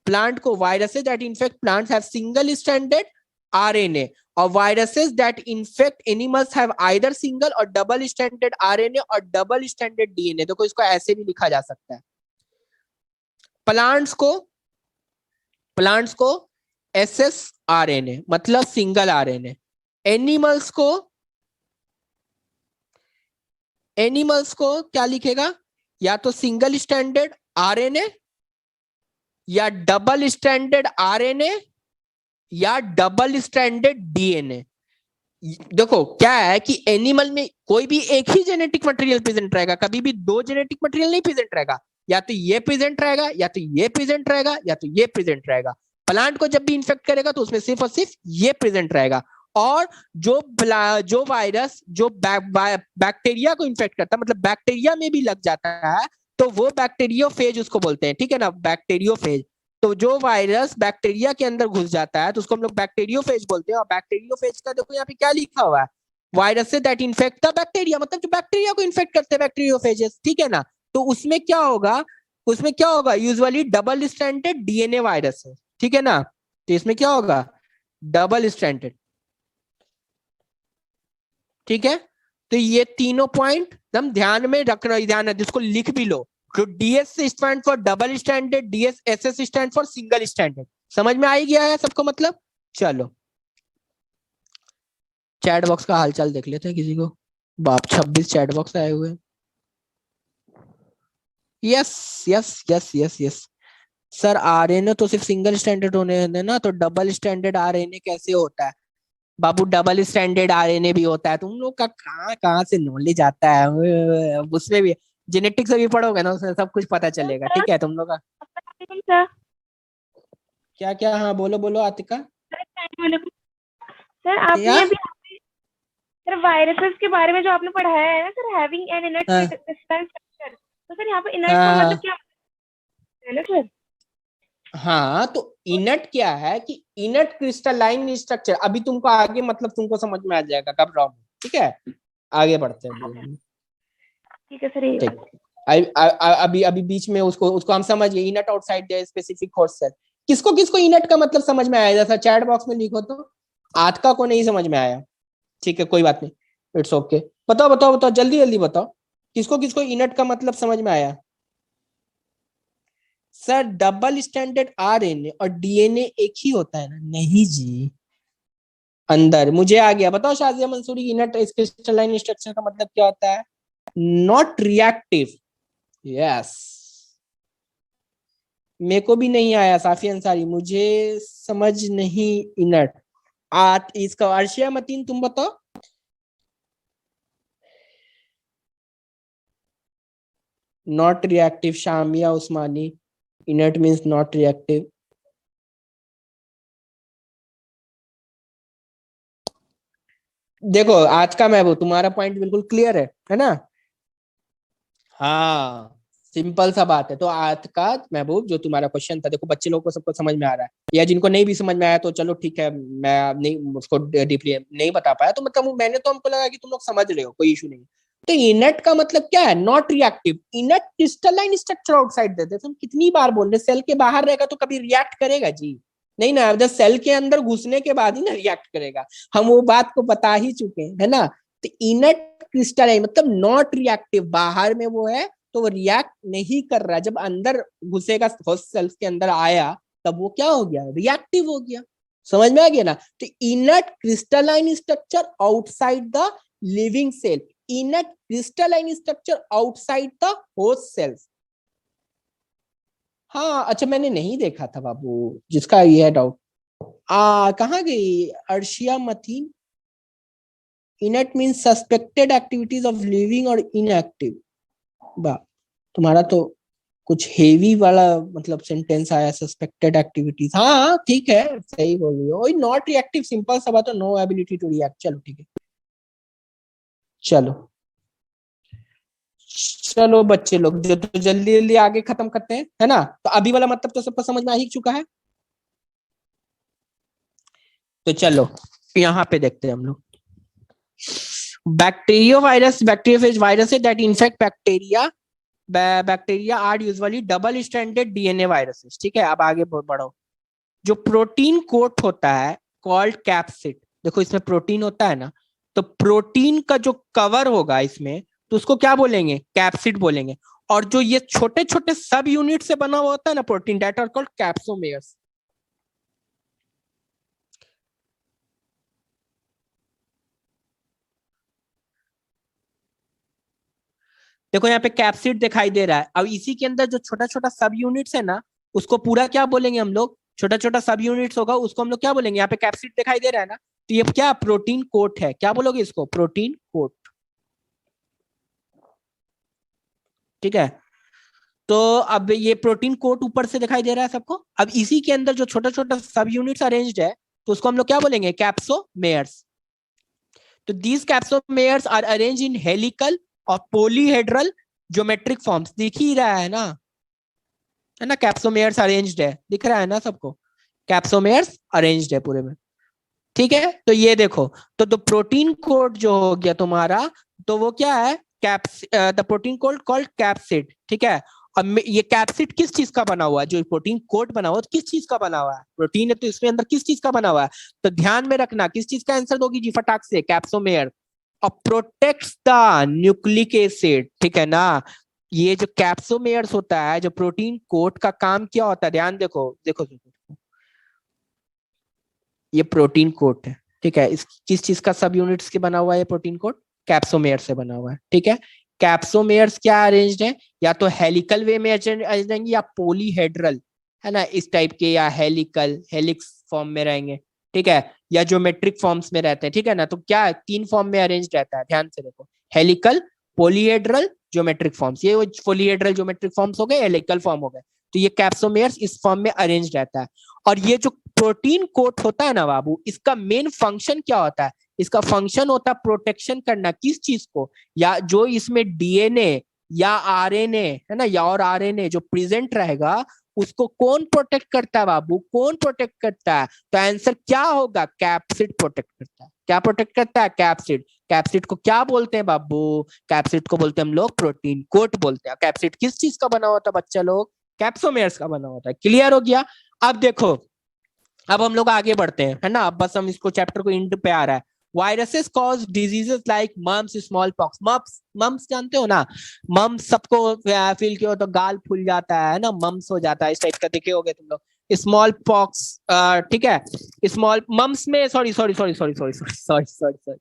प्लांट को, viruses that infect plants have single stranded RNA, और viruses that infect animals have either single or double stranded RNA or double stranded DNA. देखो इसको ऐसे भी लिखा जा सकता है, प्लांट्स को, प्लांट्स को एसएस आरएनए मतलब सिंगल आरएनए, एनिमल्स को, एनिमल्स को क्या लिखेगा, या तो सिंगल स्ट्रैंडेड आरएनए या डबल स्ट्रैंडेड आरएनए या डबल स्ट्रैंडेड डीएनए। देखो क्या है कि एनिमल में कोई भी एक ही जेनेटिक मटेरियल प्रेजेंट रहेगा, कभी भी दो जेनेटिक मटेरियल नहीं प्रेजेंट रहेगा, या तो ये प्रेजेंट रहेगा या तो ये प्रेजेंट रहेगा या तो ये प्रेजेंट रहेगा। प्लांट को जब भी इन्फेक्ट करेगा तो उसमें सिर्फ और सिर्फ ये प्रेजेंट रहेगा। और जो वायरस जो बैक्टीरिया को इन्फेक्ट करता है, मतलब बैक्टीरिया में भी लग जाता है, तो वो बैक्टीरियोफेज उसको बोलते हैं, ठीक है ना, बैक्टीरियोफेज। तो जो वायरस बैक्टीरिया के अंदर घुस जाता है तो उसको हम लोग बैक्टीरियोफेज बोलते हैं। और बैक्टीरियोफेज का देखो यहाँ पे क्या लिखा हुआ है, virus that infect the bacteria, मतलब जो बैक्टीरिया को इन्फेक्ट करते हैं बैक्टीरियोफेजेस, ठीक है ना। तो उसमें क्या होगा, उसमें क्या होगा, usually double stranded DNA virus है, ठीक है ना। तो इसमें क्या होगा, डबल स्टैंडर्ड। ठीक है, तो ये तीनों पॉइंट एकदम ध्यान में रखना, ध्यान है, जिसको लिख भी लो। तो DS stand for double standard, DS SS stand for single standard. समझ में आ ही गया है सबको मतलब। चलो चैट बॉक्स का हालचाल देख लेते हैं किसी को। बाप 26 चैट बॉक्स आए हुए हैं। Yes yes yes yes yes sir, RNA तो सिर्फ सिंगल स्टैंडर्ड होने देना, तो डबल स्टैंडर्ड आरएनए कैसे होता है बाबू? डबल स्टैंडर्ड आरएनए भी होता है। तुम लोग का कहाँ कहाँ से नॉलेज आता है, उसमें भी जेनेटिक्स से भी पढ़ोगे ना, उसमें सब कुछ पता चलेगा। ठीक है तुम लोग का
सर
क्या क्या, हाँ बोलो बोलो आतिका।
सर
क्या?
आपने अभी सर वायरसेस के बारे में जो आपने पढ़ाया है ना सर, हैविंग एन इनर्ट
हाँ
क्रिस्टल स्ट्रक्चर, तो सर यहाँ पे इनर्ट का
हाँ
मतलब क्या है ना सर?
हाँ, तो इनट क्या है कि इनट क्रिस्टलाइन स्ट्रक्चर। अभी तुमको आगे मतलब तुमको समझ में आ जाएगा, घबराओ मत। ठीक है, आगे बढ़ते हैं।
ठीक है सर, ये
ठीक, अभी अभी बीच में उसको उसको हम समझ गए। Inert outside the specific host cell. किसको किसको इनट का मतलब समझ में आया, जैसा चैट बॉक्स में लिखो तो। आतका को नहीं समझ में आया, ठीक है कोई बात नहीं, इट्स ओके। बताओ बताओ बताओ, जल्दी जल्दी बताओ, किसको किसको इनट का मतलब समझ में आया? सर डबल स्टैंडर्ड आरएनए और डीएनए एक ही होता है ना? नहीं जी, अंदर। मुझे आ गया, बताओ Shazia Mansuri, inert crystalline structure का मतलब क्या होता है? Not reactive. यस, मेरे को भी नहीं आया साफी अंसारी, मुझे समझ नहीं इनट। इसका अर्शिया मतीन तुम बताओ। Not reactive, Shamiya Usmani, इनट means not reactive. देखो आज का महबूब, तुम्हारा पॉइंट बिल्कुल क्लियर है ना? हाँ, सिंपल सा बात है। तो आज का महबूब जो तुम्हारा क्वेश्चन था, देखो बच्चे लोगों को सबको समझ में आ रहा है, या जिनको नहीं भी समझ में आया तो चलो ठीक है, मैं नहीं उसको डीपली नहीं बता पाया, तो मतलब मैंने तो हमको लगा कि तुम लोग समझ रहे हो, कोई इशू नहीं। तो इनट का मतलब क्या है? Not reactive. इनट crystalline structure outside देते, तुम कितनी बार बोल रहे, सेल के बाहर रहेगा तो कभी रिएक्ट करेगा जी? नहीं ना, जब सेल के अंदर घुसने के बाद ही ना रिएक्ट करेगा। हम वो बात को बता ही चुके हैं, है ना? तो इनट क्रिस्टलाइन मतलब नॉट रिएक्टिव, बाहर में वो है तो वो रिएक्ट नहीं कर रहा। जब अंदर घुसेगा, होस्ट सेल्स के अंदर आया, तब वो क्या हो गया? रिएक्टिव हो गया। समझ में आ गया ना? तो inert crystalline structure outside the living cell, inert crystalline structure outside the host cells. हाँ अच्छा, मैंने नहीं देखा था बाबू, जिसका ये है डाउट। कहाँ गई Arshiya Mateen? Inert mean suspected activities of living or inactive. बा तुम्हारा तो कुछ हेवी वाला मतलब सेंटेंस आया, सस्पेक्टेड एक्टिविटीज। हाँ हाँ ठीक है, सही बोल रही हो। नॉट रिएक्टिव सिंपल सा बात है, नो एबिलिटी टू रिएक्ट। चलो ठीक है, चलो चलो बच्चे लोग, जो तो जल्दी जल्दी आगे खत्म करते हैं, है ना? तो अभी वाला मतलब तो सबको समझ में आ ही चुका है। तो चलो यहाँ पे देखते हैं हम लोग। बैक्टीरियो वायरस, बैक्टीरियोफेज वायरस है that infect bacteria. Bacteria are usually double standard DNA viruses. ठीक है, अब आगे बढ़ो। जो प्रोटीन कोट होता है कॉल्ड कैप्सिड। देखो इसमें प्रोटीन होता है ना, तो प्रोटीन का जो कवर होगा इसमें, तो उसको क्या बोलेंगे? कैप्सिड बोलेंगे। और जो ये छोटे छोटे सब यूनिट से बना हुआ होता है ना protein, that are called capsomeres. देखो यहाँ पे कैप्सिड दिखाई दे रहा है, अब इसी के अंदर जो छोटा छोटा सब यूनिट्स है ना, उसको पूरा क्या बोलेंगे हम लोग? छोटा छोटा सब यूनिट्स होगा उसको हम लोग क्या बोलेंगे? यहाँ पे कैप्सिड दिखाई दे रहा है ना, तो ये क्या? प्रोटीन कोट है। क्या बोलोगे इसको? Protein coat. ठीक है, तो अब ये प्रोटीन कोट ऊपर से दिखाई दे रहा है सबको। अब इसी के अंदर जो छोटा छोटा सब यूनिट्स अरेंज्ड है, तो उसको हम लोग क्या बोलेंगे? कैप्सोमेयर्स। तो these capsomeres are arrange in helical और पॉलीहेड्रल ज्योमेट्रिक फॉर्म्स। दिख ही रहा है ना? कैप्सोमेयर्स अरेंज्ड है, दिख रहा है ना सबको? कैप्सोमेयर्स अरेंज्ड है पूरे में। ठीक है, तो ये देखो, तो प्रोटीन कोड जो हो गया तुम्हारा, तो वो क्या है? Caps the protein code called capsid. ठीक है, अब ये कैप्सिड किस चीज का बना हुआ है? जो प्रोटीन कोट बना हुआ है किस चीज का बना हुआ है? प्रोटीन है तो इसमें अंदर किस चीज का बना हुआ है? तो ध्यान में रखना किस चीज का आंसर दोगी जी फटाक से, कैप्सोमेयर। और प्रोटेक्ट्स द न्यूक्लिक एसिड, ठीक है ना। ये जो कैप्सोमेयर्स होता है, जो प्रोटीन कोट का काम क्या होता है, ध्यान देखो देखो, ये प्रोटीन कोट है, ठीक है। इस किस चीज का सब यूनिट्स के बना हुआ है? प्रोटीन कोट कैप्सोमेयर से बना हुआ है, ठीक है। कैप्सोमेयर्स क्या अरेंज्ड है? या तो हेलिकल वे में अरेंज रहेंगे या पॉलीहेड्रल, है ना, इस टाइप के, या हेलिकल हेलिक्स फॉर्म में रहेंगे, ठीक है, या ज्योमेट्रिक फॉर्म्स में रहते हैं, ठीक है ना। तो क्या तीन फॉर्म में अरेंज रहता है, ध्यान से देखो, हेलिकल, पॉलीहेड्रल, ज्योमेट्रिक फॉर्म्स। ये पॉलीहेड्रल ज्योमेट्रिक फॉर्म्स हो गए, हेलिकल फॉर्म हो गए। तो ये कैप्सोमेयर्स इस फॉर्म में अरेंज रहता है। और ये जो प्रोटीन कोट होता है ना बाबू, इसका मेन फंक्शन क्या होता है? इसका फंक्शन होता है प्रोटेक्शन करना, किस चीज को? या जो इसमें डीएनए या आरएनए है ना, या और आरएनए जो प्रेजेंट रहेगा, उसको कौन प्रोटेक्ट करता है बाबू? कौन प्रोटेक्ट करता है? तो आंसर क्या होगा? कैप्सिड प्रोटेक्ट करता है। क्या प्रोटेक्ट करता है? कैप्सिड। कैप्सिड को क्या बोलते हैं बाबू? कैप्सिड को बोलते हैं हम लोग प्रोटीन कोट बोलते हैं। कैप्सिड किस चीज का बना होता है बच्चा लोग? कैप्सोमेयर्स का बना होता है। क्लियर हो गया? अब देखो, अब हम लोग आगे बढ़ते हैं, है ना। अब बस हम इसको चैप्टर को एंड पे आ रहा है। Viruses cause diseases like mumps, small pox. Mumps, mumps जानते हो ना? मम्स सबको फील किया हो तो गाल फूल जाता है ना, मम्स हो जाता है, इस टाइप का देखे होगे तुम लोग। स्मॉल पॉक्स, ठीक है, स्मॉल मम्स में, sorry sorry sorry sorry sorry sorry sorry sorry sorry,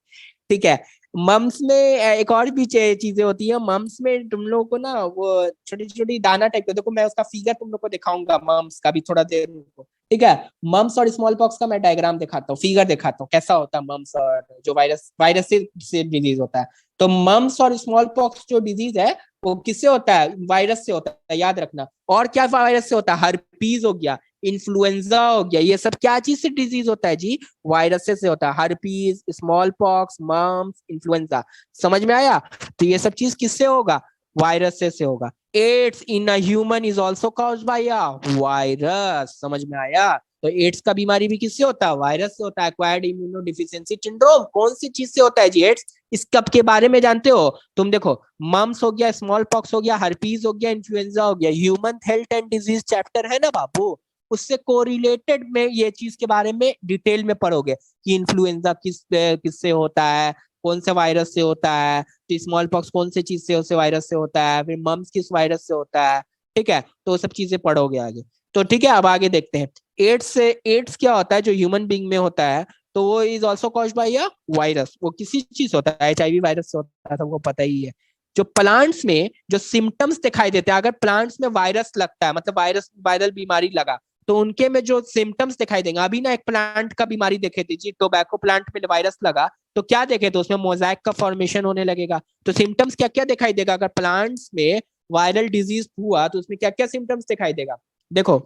ठीक है, मम्स में एक और भी चीजें होती है। मम्स में तुम लोगों को ना वो छोटी छोटी दाना टाइप का, देखो मैं उसका फिगर तुम लोग को दिखाऊंगा मम्स का भी, थोड़ा देर रुको, ठीक है। मम्स और स्मॉल पॉक्स का मैं डायग्राम दिखाता हूँ, फिगर दिखाता हूँ कैसा होता है मम्स और जो वायरस से डिजीज होता है। तो मम्स और स्मॉल पॉक्स जो डिजीज है वो किससे होता है? वायरस से होता है, याद रखना। और क्या वायरस से होता है? हर्पीज हो गया, इन्फ्लुएंजा हो गया, ये सब क्या चीज से डिजीज होता है जी? वायरस से होता है। Herpes, small pox, mumps, influenza. समझ में आया? तो ये सब चीज किससे होगा? वायरस से होगा। AIDS in a human is also caused by a virus. समझ में आया? तो एड्स का बीमारी भी किससे होता है? वायरस से होता है। एक्वायर्ड इम्यूनोडिफिशियेंसी सिंड्रोम कौन सी चीज से होता है जी? एड्स। इस कब के बारे में जानते हो तुम? देखो, मम्स हो गया, स्मॉल पॉक्स हो गया, हर्पीज हो गया, इन्फ्लुएंजा हो गया, human health and disease chapter है ना बाबू, उससे कोरिलेटेड में ये चीज के बारे में डिटेल में पढ़ोगे कि इन्फ्लुएंजा किससे होता है, कौन से वायरस से होता है, तो स्मॉल पॉक्स कौन से चीज से, उसे वायरस से होता है, फिर मम्स किस वायरस से होता है, ठीक है। तो वो सब चीजें पढ़ोगे आगे। तो ठीक है, अब आगे देखते हैं। एड्स क्या होता है जो ह्यूमन बींग में होता है? तो वो is also caused by a virus. वो किसी चीज से होता है, एचआईवी वायरस से होता है, सबको पता ही है। जो प्लांट्स में जो सिम्टम्स दिखाई देते हैं, अगर प्लांट्स में वायरस लगता है, मतलब वायरल बीमारी लगा, तो उनके में जो सिम्टम्स दिखाई देंगे। अभी ना एक प्लांट का बीमारी देखे थी जी, टोबैको प्लांट में वायरस लगा, तो क्या देखे? तो उसमें मोजाइक का फॉर्मेशन होने लगेगा। तो सिम्टम्स क्या क्या दिखाई देगा अगर प्लांट्स में वायरल डिजीज हुआ? तो उसमें क्या क्या सिम्टम्स दिखाई देगा? देखो,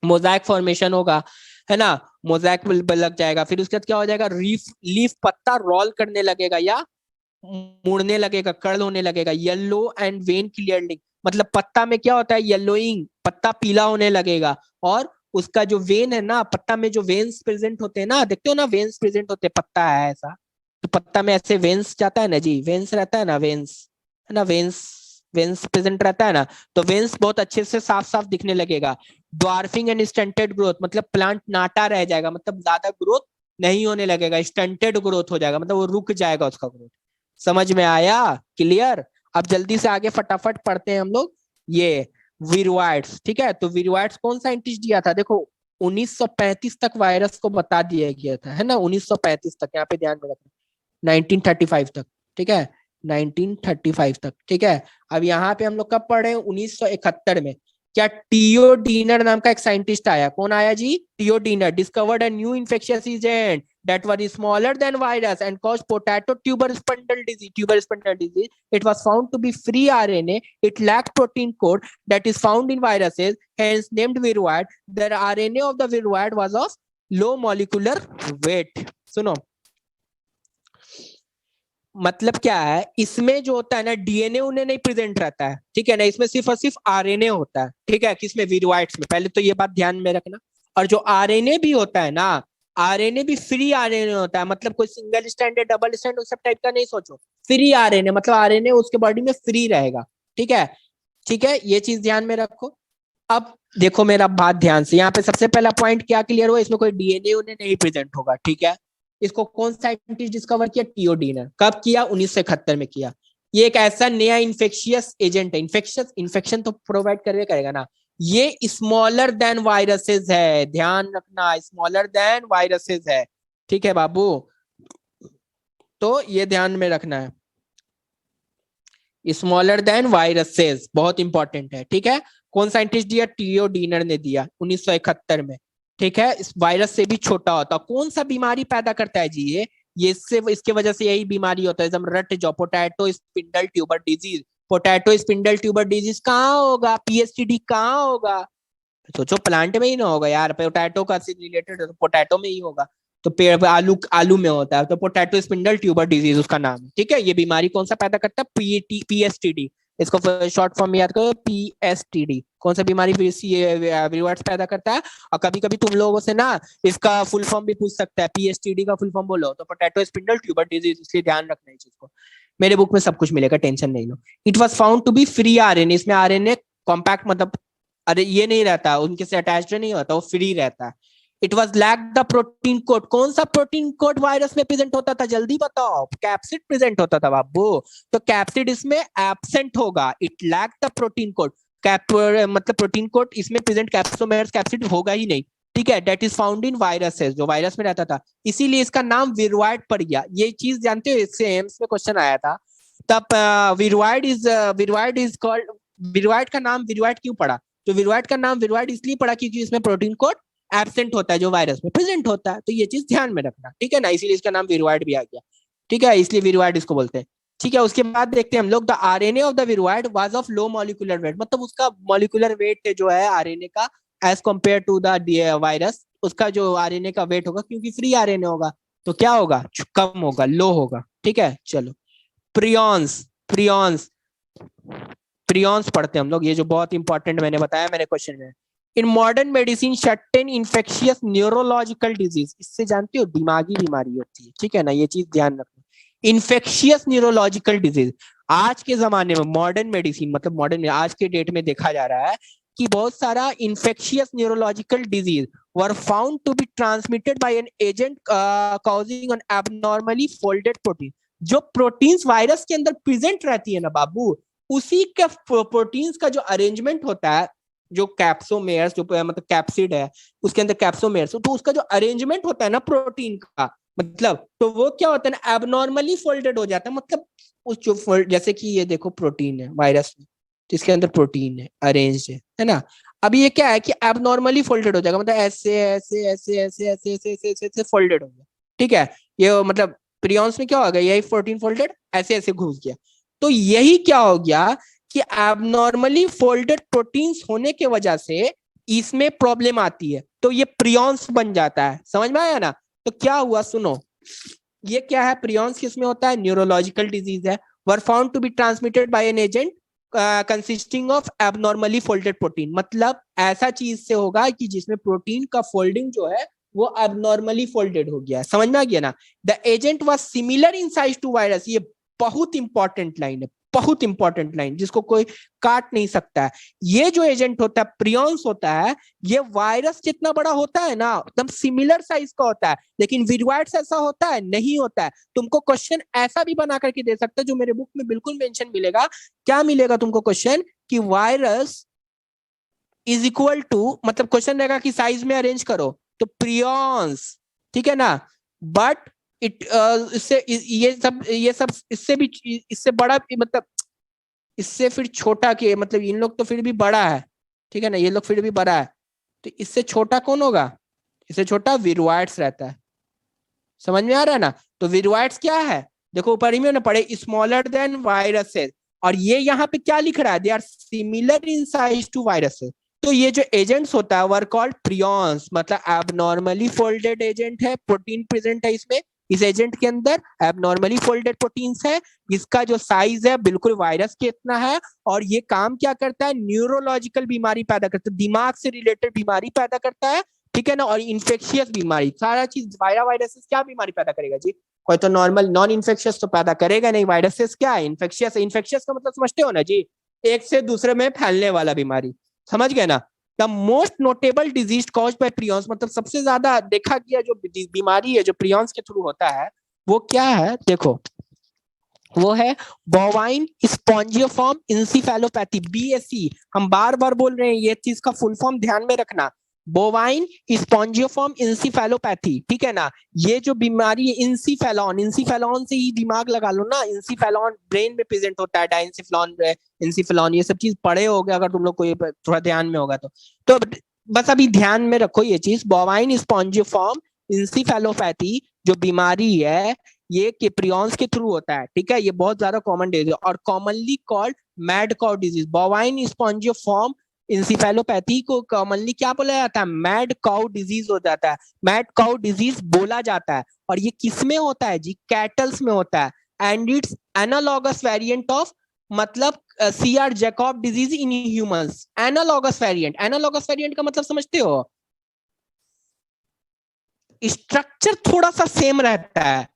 मोजाइक फॉर्मेशन होगा, है ना, मोजाइक लग जाएगा। फिर उसके बाद क्या हो जाएगा? लीफ पत्ता रोल करने लगेगा या मुड़ने लगेगा, कर्ल होने लगेगा। येलो एंड वेन क्लियरलिंग, मतलब पत्ता में क्या होता है? येलोइंग, पत्ता पीला होने लगेगा। और उसका जो वेन है ना, पत्ता में जो वेन्स प्रेजेंट होते हैं ना, देखते हो ना वेन्स प्रेजेंट होते हैं, पत्ता है ऐसा, तो पत्ता में ऐसे वेन्स जाता है ना जी, वेन्स रहता है ना, वेन्स, है ना, वेन्स, वेन्स प्रेजेंट रहता है ना। तो वेन्स बहुत अच्छे से साफ साफ दिखने लगेगा। ड्वार्फिंग एंड स्टंटेड ग्रोथ, मतलब प्लांट नाटा रह जाएगा, मतलब ज्यादा ग्रोथ नहीं होने लगेगा, स्टंटेड ग्रोथ हो जाएगा, मतलब वो रुक जाएगा उसका ग्रोथ। समझ में आया? क्लियर? अब जल्दी से आगे फटाफट पढ़ते हैं हम लोग। ये वीरोइड्स, ठीक है। तो वीरोइड्स कौन साइंटिस्ट दिया था? देखो, 1935 तक वायरस को बता दिया गया था, है ना, 1935 तक, यहाँ पे ध्यान में रखना, 1935 तक, ठीक है, 1935 तक, ठीक है। अब यहाँ पे हम लोग कब पढ़े? 1971 में। क्या टीओ डीनर नाम का एक साइंटिस्ट आया? कौन आया जी? T O Diener discovered a new infectious agent that were smaller than virus and caused potato tuber spindle disease. Tuber spindle disease. It was found to be free RNA. It lacked protein code that is found in viruses, hence named viroid. The RNA of the viroid was of low molecular weight. सुनो, मतलब क्या है? इसमें जो होता है ना, DNA उन्हें नहीं प्रेजेंट रहता है, ठीक है ना, इसमें सिर्फ और सिर्फ आरएनए होता है, ठीक है, किसमें? वीरोइड्स में। पहले तो ये बात ध्यान में रखना। और जो आरएनए भी होता है ना, आरएनए भी फ्री आरएनए होता है, मतलब कोई सिंगल स्टैंड है, डबल स्टैंड, उस सब टाइप का नहीं सोचो। फ्री आरएनए मतलब आरएनए उसके बॉडी में फ्री रहेगा, ठीक है। ठीक है, ये चीज ध्यान में रखो। अब देखो मेरा बात ध्यान से, यहाँ पे सबसे पहला पॉइंट क्या क्लियर हुआ, इसमें कोई डीएनए उन्हें नहीं प्रेजेंट होगा, ठीक है। इसको कौन साइंटिस्ट डिस्कवर किया, टीओडीनर। कब किया, 1971 में किया। ये एक ऐसा नया इन्फेक्शियस एजेंट है, इन्फेक्शन तो प्रोवाइड करेगा ना। ये स्मॉलर देन वायरसेस है, ध्यान रखना, स्मॉलर देन वायरसेस है, ठीक है बाबू। तो ये ध्यान में रखना है, स्मॉलर देन वायरसेस बहुत इंपॉर्टेंट है, ठीक है। कौन साइंटिस्ट दिया, टीओडीनर ने दिया 1971 में, ठीक है। इस वायरस से भी छोटा होता, कौन सा बीमारी पैदा करता है जी ये इससे, इसके वजह से यही बीमारी होता है, जब रट जो potato spindle tuber disease. Potato spindle tuber disease कहाँ होगा, पीएसटीडी कहाँ होगा, सोचो प्लांट में ही ना होगा यार, पोटैटो का रिलेटेड तो पोटैटो में ही होगा। तो पेड़ आलू आलू में होता है, तो पोटैटो स्पिंडल ट्यूबर डिजीज उसका नाम है, ठीक है। ये बीमारी कौन सा पैदा करता है, पीएसटीडी, इसको शॉर्ट फॉर्म में याद करो, पीएसटीडी। कौन सा बीमारी विरुआर्ट्स पैदा करता है। और कभी कभी तुम लोगों से ना इसका फुल फॉर्म भी पूछ सकता है, पीएसटीडी का फुल फॉर्म बोलो तो पोटैटो स्पिंडल ट्यूबर डिजीज, इसलिए ध्यान रखना है चीज को। मेरे बुक में सब कुछ मिलेगा, टेंशन नहीं लो। It was found to be free RNA, इसमें आरएनए कॉम्पैक्ट मतलब अरे ये नहीं रहता, उनके से अटैच्ड नहीं होता, वो फ्री रहता है। It was lack the protein code, कौन सा प्रोटीन कोड वायरस में प्रेजेंट होता था, जल्दी बताओ, कैप्सिड प्रेजेंट होता था बाबू। तो कैप्सिड इसमें एब्सेंट होगा, it lack the protein code, मतलब प्रोटीन कोड इसमें प्रेजेंट कैप्सोमेर्स कैप्सिड होगा ही नहीं, ठीक है। That is found in viruses, जो वायरस में रहता था, इसीलिए इसका नाम विरुआइड पड़ गया। ये चीज जानते हो, इससे एम्स में क्वेश्चन आया था तब। विरुआइड इज कॉल्ड, विरुआइड का नाम विरुआइड क्यों पड़ा, तो विरुआइड का नाम विरुआइड इसलिए पड़ा क्योंकि इसमें प्रोटीन कोड एब्सेंट होता है, जो वायरस में प्रेजेंट होता है। तो ये चीज ध्यान में रखना, ठीक है ना, इसीलिए इसका नाम विरुआइड भी आ गया, ठीक है, इसलिए विरुआइड इसको बोलते हैं, ठीक है। उसके बाद देखते हैं हम लोग, the RNA of the viroid was of low molecular weight, मतलब उसका मॉलिक्यूलर वेट जो है आरएनए का as compared to the virus, उसका जो आरएनए का वेट होगा, क्योंकि फ्री आरएनए होगा तो क्या होगा, कम होगा, लो होगा, ठीक है। चलो प्रियॉन्स, प्रियॉन्स प्रियॉन्स पढ़ते हैं हम लोग, ये जो बहुत इंपॉर्टेंट मैंने बताया मैंने क्वेश्चन में। In modern medicine certain infectious neurological disease, इससे जानते हो दिमागी बीमारी होती है, ठीक है ना, ये चीज ध्यान रखना। इन्फेक्शियस न्यूरोलॉजिकल डिजीज आज के जमाने में मॉडर्न मेडिसिन, मतलब मॉडर्न आज के डेट में देखा जा रहा है कि बहुत सारा infectious neurological disease were found to be transmitted by an agent causing an abnormally folded protein. जो प्रोटीन्स वायरस के अंदर प्रेजेंट रहती है ना बाबू, उसी के प्रोटीन्स का जो अरेंजमेंट होता है, जो कैप्सोमेर्स, जो मतलब कैप्सिड है उसके अंदर कैप्सोमेर्स, तो उसका जो अरेंजमेंट होता है ना प्रोटीन का, मतलब तो वो क्या होता है ना, एबनॉर्मली फोल्डेड हो जाता है। मतलब उस जो जैसे कि ये देखो प्रोटीन है वायरस में, तो इसके अंदर प्रोटीन है अरेंज्ड है ना। अब ये क्या है कि एबनॉर्मली फोल्डेड हो जाएगा, मतलब ऐसे ऐसे ऐसे ऐसे ऐसे ऐसे ऐसे ऐसे ऐसे फोल्डेड हो गया, ठीक है। ये मतलब प्रियॉन्स में क्या हो गया, यही प्रोटीन फोल्डेड ऐसे ऐसे घुस गया। तो यही क्या हो गया कि एबनॉर्मली फोल्डेड प्रोटीन्स होने के वजह से इसमें प्रॉब्लम आती है, तो ये प्रियॉन्स बन जाता है, समझ में आया ना। तो क्या हुआ सुनो, ये क्या है, प्रियॉन्स किसमें होता है, न्यूरोलॉजिकल डिजीज है। Were found to be transmitted by an agent consisting of abnormally folded protein, मतलब ऐसा चीज से होगा कि जिसमें प्रोटीन का फोल्डिंग जो है वो एबनॉर्मली फोल्डेड हो गया है, समझ में आ गया ना। The agent was similar in size to virus, ये बहुत इंपॉर्टेंट लाइन है, बहुत इंपॉर्टेंट लाइन जिसको कोई काट नहीं सकता है। ये जो एजेंट होता है प्रियॉन्स होता है, ये वायरस जितना बड़ा होता है ना, एकदम सिमिलर साइज का होता है, लेकिन विरुआइड्स ऐसा होता है नहीं होता है। तुमको क्वेश्चन ऐसा भी बना करके दे सकता है, जो मेरे बुक में बिल्कुल मेंशन मिलेगा। क्या मिलेगा तुमको क्वेश्चन कि वायरस इज इक्वल टू, मतलब क्वेश्चन रहेगा कि साइज में अरेंज करो तो प्रियॉन्स, ठीक है ना, बट इट इससे ये सब इससे भी, इससे बड़ा, मतलब इससे फिर छोटा के, मतलब इन लोग तो फिर भी बड़ा है, ठीक है ना, ये लोग फिर भी बड़ा है, तो इससे छोटा कौन होगा, इससे छोटा विरुआइड्स रहता है, समझ में आ रहा है ना। तो विरुआइड्स क्या है, देखो ऊपर ही में ना पढ़े, स्मॉलर देन वायरसेस, और ये यहाँ पे क्या लिख रहा है, they are similar in size to viruses. तो ये जो एजेंट्स होता है वर कॉल्ड प्रियॉन्स, मतलब एबनॉर्मली फोल्डेड एजेंट है, प्रोटीन प्रेजेंट है इसमें, इस एजेंट के अंदर एबनॉर्मली फोल्डेड प्रोटीन्स है, इसका जो साइज है बिल्कुल वायरस के इतना है, और ये काम क्या करता है, न्यूरोलॉजिकल बीमारी पैदा करता है, दिमाग से रिलेटेड बीमारी पैदा करता है, ठीक है ना। और इन्फेक्शियस बीमारी, सारा चीज वायरस क्या बीमारी पैदा करेगा जी, कोई तो नॉर्मल नॉन इन्फेक्शियस तो पैदा करेगा नहीं, वायरसेस क्या है, इन्फेक्शियस। इन्फेक्शियस का मतलब समझते हो ना जी, एक से दूसरे में फैलने वाला बीमारी, समझ गए ना। The most notable disease cause by prions, मतलब सबसे ज्यादा देखा गया जो बीमारी है जो प्रियॉन्स के थ्रू होता है वो क्या है, देखो वो है बोवाइन स्पॉन्जियोफॉर्म इंसिफेलोपैथी, बीएसई। हम बार बार बोल रहे हैं ये चीज का फुल फॉर्म ध्यान में रखना, बोवाइन स्पॉन्जियोफॉर्म इंसिफेलोपैथी, ठीक है ना। ये जो बीमारी है इंसिफेलॉन, इंसिफेलॉन से ही दिमाग लगा लो ना, इंसिफेलॉन ब्रेन में प्रेजेंट होता है, डाइंसिफेलॉन इंसिफेलॉन, ये सब चीज पढ़े होगे अगर तुम लोग को ये थोड़ा ध्यान में होगा तो बस अभी ध्यान में रखो ये चीज, बोवाइन स्पॉन्जियोफॉर्म इंसिफेलोपैथी जो बीमारी है ये केप्रियंस के थ्रू होता है, ठीक है। ये बहुत ज्यादा कॉमन डिजीज और commonly called mad cow disease. Bovine spongiform encephalopathy को कॉमनली क्या बोला जाता है, मैड काउ डिजीज हो जाता है, मैड काउ डिजीज बोला जाता है। और ये किस में होता है जी, कैटल्स में होता है। And its analogous variant of, मतलब CR Jakob disease in humans. Analogous variant, analogous variant का मतलब समझते हो, स्ट्रक्चर थोड़ा सा सेम रहता है,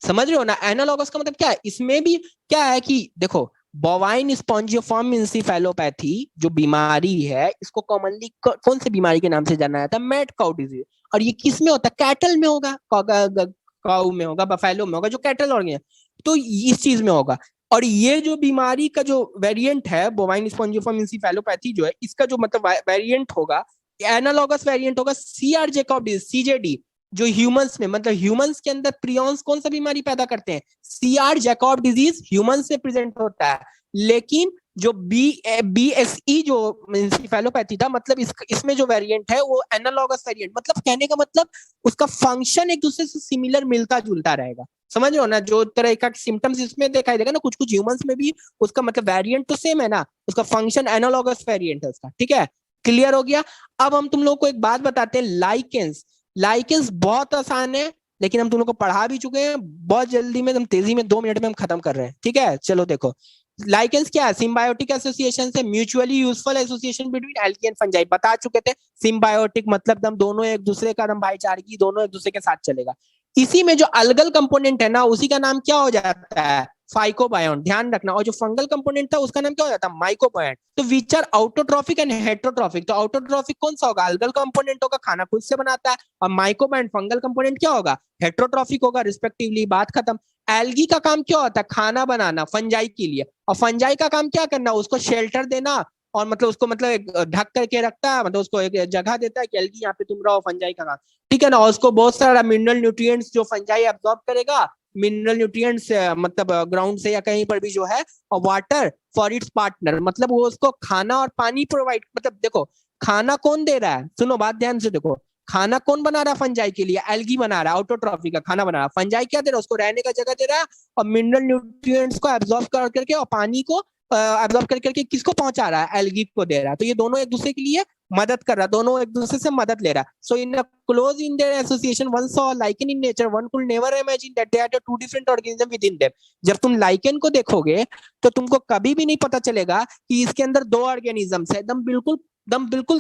समझ रहे हो ना। एनालॉगस का मतलब क्या है, इसमें भी क्या है कि देखो बोवाइन स्पॉन्जियोफॉर्म इंसिफेलोपैथी जो बीमारी है इसको कॉमनली कौन सी बीमारी के नाम से जाना जाता है, मैड काउ डिजीज। और ये किस में होता है, कैटल में होगा, काउ में होगा, बफेलो में होगा, जो कैटल और तो इस चीज में होगा। और ये जो बीमारी का जो वेरिएंट है बोवाइन स्पॉन्जियोफॉर्म इंसिफेलोपैथी जो है, इसका जो मतलब वेरिएंट होगा, एनालॉगस वेरिएंट होगा सीआर जैकब डिजीज, सीजेडी। जो ह्यूमंस में, मतलब ह्यूमंस के अंदर प्रियॉन्स कौन सा बीमारी पैदा करते हैं, सीआर जैकब डिजीज ह्यूमंस से प्रेजेंट होता है। लेकिन जो बीएसई जो इंसिफेलोपैथी था, मतलब इसमें जो वेरिएंट है वो एनालॉगस वेरिएंट, मतलब कहने का मतलब उसका फंक्शन एक दूसरे से सिमिलर मिलता जुलता रहेगा, समझ रहे हो ना। जो तरह का सिम्टम्स इसमें दिखाई देगा ना, कुछ कुछ ह्यूमंस में भी उसका मतलब वेरिएंट तो सेम है ना, उसका फंक्शन एनालॉगस वेरिएंट है उसका, ठीक है। क्लियर हो गया। अब हम तुम लोग को एक बात बताते हैं, लाइकेंस। लाइकेंस बहुत आसान है, लेकिन हम तुम लोग को पढ़ा भी चुके हैं बहुत जल्दी में, हम तेजी में 2 मिनट में हम खत्म कर रहे हैं, ठीक है। चलो देखो लाइकेंस क्या है, सिम्बायोटिक एसोसिएशन से mutually useful association between algae and fungi, बता चुके थे। सिम्बायोटिक मतलब हम दोनों एक दूसरे का, हम भाईचारगी, दोनों एक दूसरे के साथ चलेगा। इसी में जो अलगल कंपोनेंट है ना, उसी का नाम क्या हो जाता है, फाइकोबायोन, ध्यान रखना। और जो फंगल कंपोनेंट था उसका नाम क्या हो जाता है, माइकोबायोन। तो which are autotrophic and heterotrophic, तो ऑटोट्रॉफिक कौन सा होगा, अलगल कंपोनेंट होगा, खाना खुद से बनाता है। और माइकोबायोन फंगल कंपोनेंट क्या होगा, हेट्रोट्रॉफिक होगा, रिस्पेक्टिवली। बात खत्म। एल्गी का काम क्या होता है, खाना बनाना फंजाई के लिए, और फंजाई का काम क्या करना, उसको शेल्टर देना, और मतलब उसको मतलब एक ढक करके रखता है, मतलब उसको एक जगह देता है कि एल्गी यहाँ पे तुम रहो, फंजाई का काम, ठीक है ना। और उसको बहुत सारा मिनरल न्यूट्रिएंट्स जो फंजाई एब्जॉर्ब करेगा, मिनरल न्यूट्रिएंट्स मतलब ग्राउंड से या कहीं पर भी जो है, और वाटर फॉर इट्स पार्टनर, मतलब वो उसको खाना और पानी प्रोवाइड, मतलब देखो खाना कौन दे रहा है, सुनो बात ध्यान से देखो, खाना कौन बना रहा है फंजाई के लिए, एल्गी बना रहा है, ऑटोट्रॉफी का खाना बना रहा है। फंजाई क्या दे रहा है, उसको रहने का जगह दे रहा है, और मिनरल न्यूट्रिएंट्स को एब्जॉर्ब कर करके और पानी को एब्जॉर्ब कर करके किसको पहुंचा रहा है, एल्गी को दे रहा है। तो ये दोनों एक दूसरे के लिए मदद कर रहा है, दोनों एक दूसरे से मदद ले रहा है। So in close in their association one saw lichen in nature one could never imagine that they are the two different organism within them. जब तुम लाइकेन को देखोगे तो तुमको कभी भी नहीं पता चलेगा कि इसके अंदर दो ऑर्गेनिजम्स है, एकदम बिल्कुल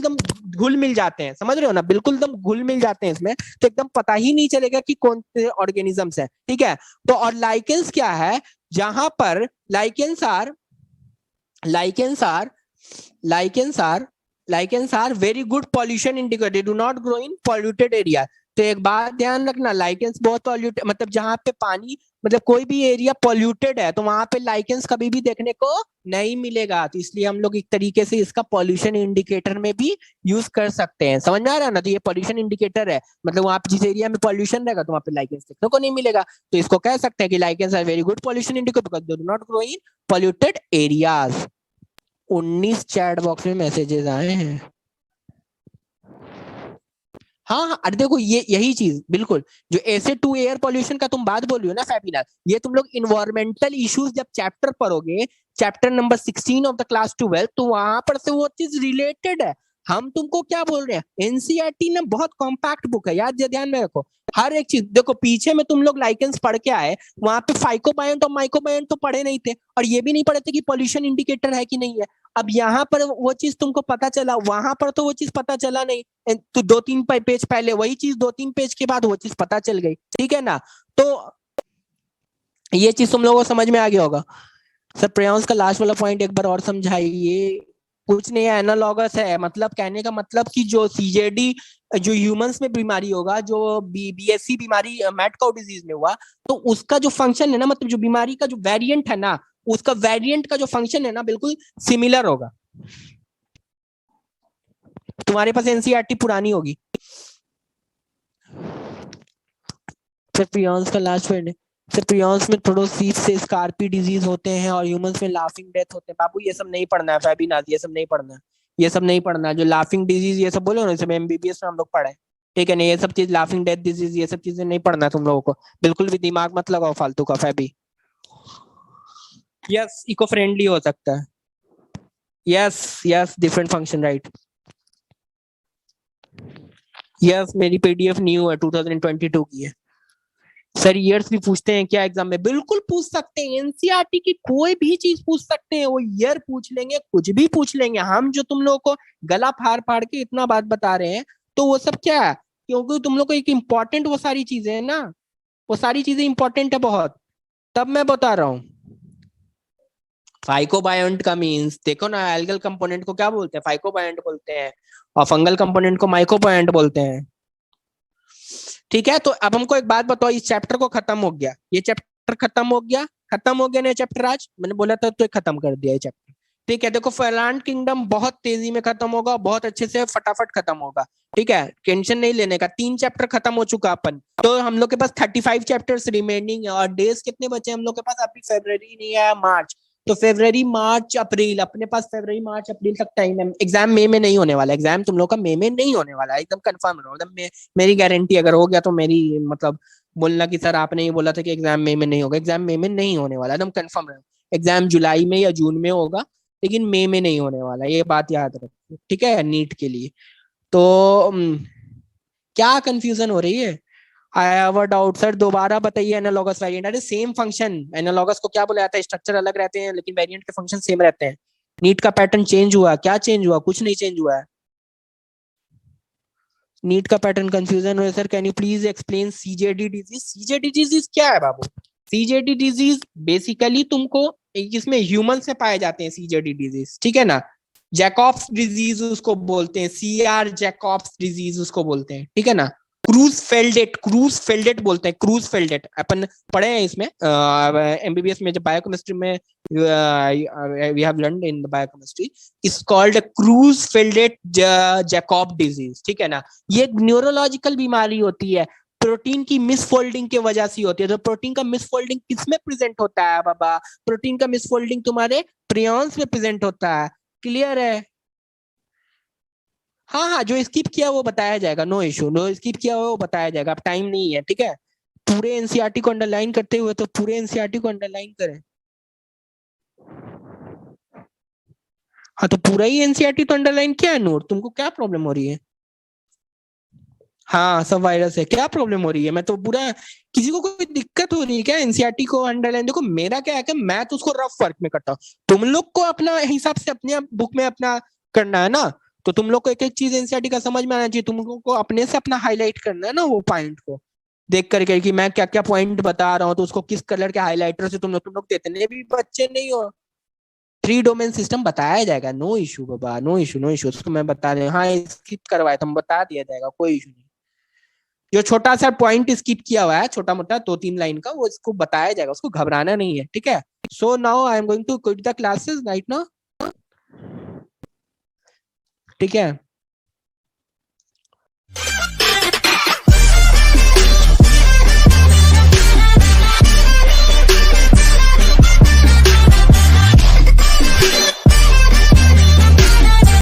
दम घुल मिल जाते हैं, समझ रहे हो ना, बिल्कुल दम घुल मिल जाते हैं इसमें, तो एकदम पता ही नहीं चलेगा कि कौन से ऑर्गेनिजम्स है, ठीक है। तो और लाइकेंस क्या है, जहां पर lichens are lichens are lichens are very good pollution indicator, they do not grow in polluted area। तो एक बात ध्यान रखना, लाइकेंस बहुत पॉल्यूटेड, मतलब जहां पे पानी, मतलब कोई भी एरिया पॉल्यूटेड है तो वहां पे लाइकेंस कभी भी देखने को नहीं मिलेगा। तो इसलिए हम लोग एक तरीके से इसका पॉल्यूशन इंडिकेटर में भी यूज कर सकते हैं, समझ में आ रहा है ना। तो ये पॉल्यूशन इंडिकेटर है, मतलब वहां पे जिस एरिया में पॉल्यूशन रहेगा तो वहां पे लाइकेंस देखने को नहीं मिलेगा, तो इसको कह सकते हैं कि lichens are very good pollution indicator because they do not grow in polluted areas. 19 chat box में मैसेजेस आए हैं। हाँ, अरे देखो ये यही चीज बिल्कुल, जो ऐसे टू एयर पॉल्यूशन का तुम बात बोल रही हो ना फैबिना, ये तुम लोग इन्वायरमेंटल इश्यूज जब चैप्टर पढ़ोगे, chapter number 16 of the class 12, तो वहां पर से वो चीज रिलेटेड है। हम तुमको क्या बोल रहे हैं, एनसीईआरटी ना बहुत कॉम्पैक्ट बुक है, याद ध्यान में रखो। हर एक चीज देखो, पीछे में तुम लोग लाइकेंस पढ़ के आए, वहां पे फाइकोबायोंट और माइकोबायोंट तो पढ़े नहीं थे, और ये भी नहीं पढ़े थे कि पॉल्यूशन इंडिकेटर है कि नहीं है। अब यहाँ पर वो चीज तुमको पता चला, वहां पर तो वो चीज पता चला नहीं, तो 2-3 पेज पहले वही चीज 2-3 पेज के बाद वो चीज पता चल गई, ठीक है ना। तो ये चीज तुम लोगों को समझ में आ गया होगा। सर प्रियांश का लास्ट वाला पॉइंट एक बार और समझाइए। कुछ नहीं है, एनालॉगस है, मतलब कहने का मतलब कि जो सीजेडी जो ह्यूमंस में बीमारी होगा, जो बीएससी बीमारी मैट काउ डिजीज में हुआ, तो उसका जो फंक्शन है ना, मतलब जो बीमारी का जो वेरिएंट है ना, उसका वेरिएंट का जो फंक्शन है ना, बिल्कुल सिमिलर होगा। तुम्हारे पास एनसीईआरटी पुरानी होगी। फिर प्रियांश का लास्ट पॉइंट है, सर प्रियांश में थ्रोडोसिस से स्कारपी डिजीज होते हैं और ह्यूमंस में लाफिंग डेथ होते हैं। बाबू ये सब नहीं पढ़ना है, फैबिनाज ये सब नहीं पढ़ना है, ये सब नहीं पढ़ना है। जो लाफिंग डिजीज ये सब बोलो ना, सब एमबीबीएस में हम लोग पढ़े, ठीक है ना। ये सब चीज लाफिंग डेथ डिजीज ये सब चीजें नहीं पढ़ना है तुम लोगों को, बिल्कुल भी दिमाग मत लगाओ फालतू का फैबी। यस, इको फ्रेंडली हो सकता है। Yes yes, different function, right. Yes, मेरी पीडीएफ न्यू है, 2022 की है। सर ईयर्स भी पूछते हैं क्या एग्जाम में? बिल्कुल पूछ सकते हैं, एनसीईआरटी की कोई भी चीज पूछ सकते हैं, वो ईयर पूछ लेंगे, कुछ भी पूछ लेंगे। हम जो तुम लोगों को गला फाड़ फाड़ के इतना बात बता रहे हैं, तो वो सब क्या है, क्योंकि तुम लोग को एक इम्पोर्टेंट वो सारी चीजें है ना, वो सारी चीजें इंपॉर्टेंट है बहुत, तब मैं बता रहा हूँ। फाइकोबायोंट का मीन्स देखो ना, एल्गल कंपोनेंट को क्या बोलते हैं? फाइकोबायोंट बोलते हैं, और फंगल कंपोनेंट को माइकोबायोंट बोलते हैं। ठीक है, तो अब हमको एक बात बताओ, इस चैप्टर को खत्म हो गया, ये चैप्टर खत्म हो गया, खत्म हो गया ना चैप्टर। आज मैंने बोला था तो खत्म कर दिया ये चैप्टर। ठीक है, देखो फैलांड किंगडम बहुत तेजी में खत्म होगा, बहुत अच्छे से फटाफट खत्म होगा। ठीक है, टेंशन नहीं लेने का। 3 चैप्टर खत्म हो चुका अपन, तो हम लोग के पास 35 चैप्टर्स रिमेनिंग है। और डेज कितने बचे हम लोग के पास? अभी फरवरी नहीं है, मार्च, तो फरवरी मार्च अप्रैल, अपने पास फरवरी मार्च अप्रैल तक टाइम है। एग्जाम मई में नहीं होने वाला, एग्जाम तुम लोग का मई में नहीं होने वाला, एकदम कंफर्म रहो, एकदम मेरी गारंटी। अगर हो गया तो मेरी मतलब बोलना कि सर आपने ये बोला था कि एग्जाम मई में नहीं होगा, एग्जाम मई में नहीं होने वाला, एकदम कंफर्म रहो। एग्जाम जुलाई में या जून में होगा, लेकिन मई में नहीं होने वाला, ये बात याद रखो, ठीक है, नीट के लिए। तो क्या कंफ्यूजन हो रही है? I have a doubt sir, दोबारा बताइए। एनालॉगस वेरिएंट, अरे सेम फंक्शन, एनालॉगस को क्या बोला जाता है? स्ट्रक्चर अलग रहते हैं लेकिन वेरिएंट के फंक्शन सेम रहते हैं। नीट का पैटर्न चेंज हुआ, क्या चेंज हुआ? कुछ नहीं चेंज हुआ है। नीट का पैटर्न कंफ्यूजन हुआ sir, can you please explain CJD disease? CJD disease क्या है बाबू? सीजेडी डिजीज बेसिकली तुमको इसमें ह्यूमंस में पाए जाते हैं सीजेडी डिजीज, ठीक है ना। जैकॉब्स डिजीज उसको बोलते हैं, सीआर जैकॉब्स डिजीज उसको बोलते हैं, ठीक है ना। क्रूज फेल्डेट बोलते हैं, क्रूज फेल्डेट अपन पढ़े हैं इसमें एमबीबीएस में, जब बायोकेमिस्ट्री में we have learned in the biochemistry, is called Creutzfeldt Jakob disease, ठीक है ना। ये एक न्यूरोलॉजिकल बीमारी होती है, प्रोटीन की मिसफोल्डिंग की वजह से होती है। तो प्रोटीन का मिसफोल्डिंग किसमें प्रेजेंट होता है बाबा? प्रोटीन का मिसफोल्डिंग तुम्हारे प्रियॉन्स में प्रेजेंट होता है, क्लियर है? हाँ हाँ, जो स्किप किया वो बताया जाएगा, नो इशू, नो स्किप किया वो बताया जाएगा, अब टाइम नहीं है, ठीक है। पूरे एनसीईआरटी को अंडरलाइन करते हुए तो पूरे एनसीईआरटी को अंडरलाइन करें। हाँ तो पूरा ही एनसीईआरटी तो अंडरलाइन किया है नोट, तुमको क्या प्रॉब्लम हो रही है? हाँ सब वायरस है, क्या प्रॉब्लम हो रही है? मैं तो पूरा, किसी को कोई दिक्कत हो रही है क्या एनसीईआरटी को अंडरलाइन? देखो मेरा क्या है कि मैं तो उसको रफ वर्क में करता हूँ, तुम लोग को अपना हिसाब से अपने बुक में अपना करना है ना। तो तुम लोग को एक एक चीज एनसीईआरटी का समझ में आना चाहिए, तुम लोग को अपने से अपना हाईलाइट करना है ना, वो पॉइंट को देख करके कि मैं क्या क्या पॉइंट बता रहा हूँ, तो उसको किस कलर के हाईलाइटर से तुम लोग इतने भी बच्चे नहीं हो। 3 डोमेन सिस्टम बताया जाएगा, नो इशू बाबा, नो इशू, नो इशू, उसको मैं बता रहे, हाँ स्किप करवाए तो हम बता दिया जाएगा, कोई इशू नहीं। जो छोटा सा पॉइंट स्किप किया हुआ है, छोटा मोटा 2-3 लाइन का, वो इसको बताया जाएगा, उसको घबराना नहीं है, ठीक है। So now I am going to quit the classes right now, ठीक है।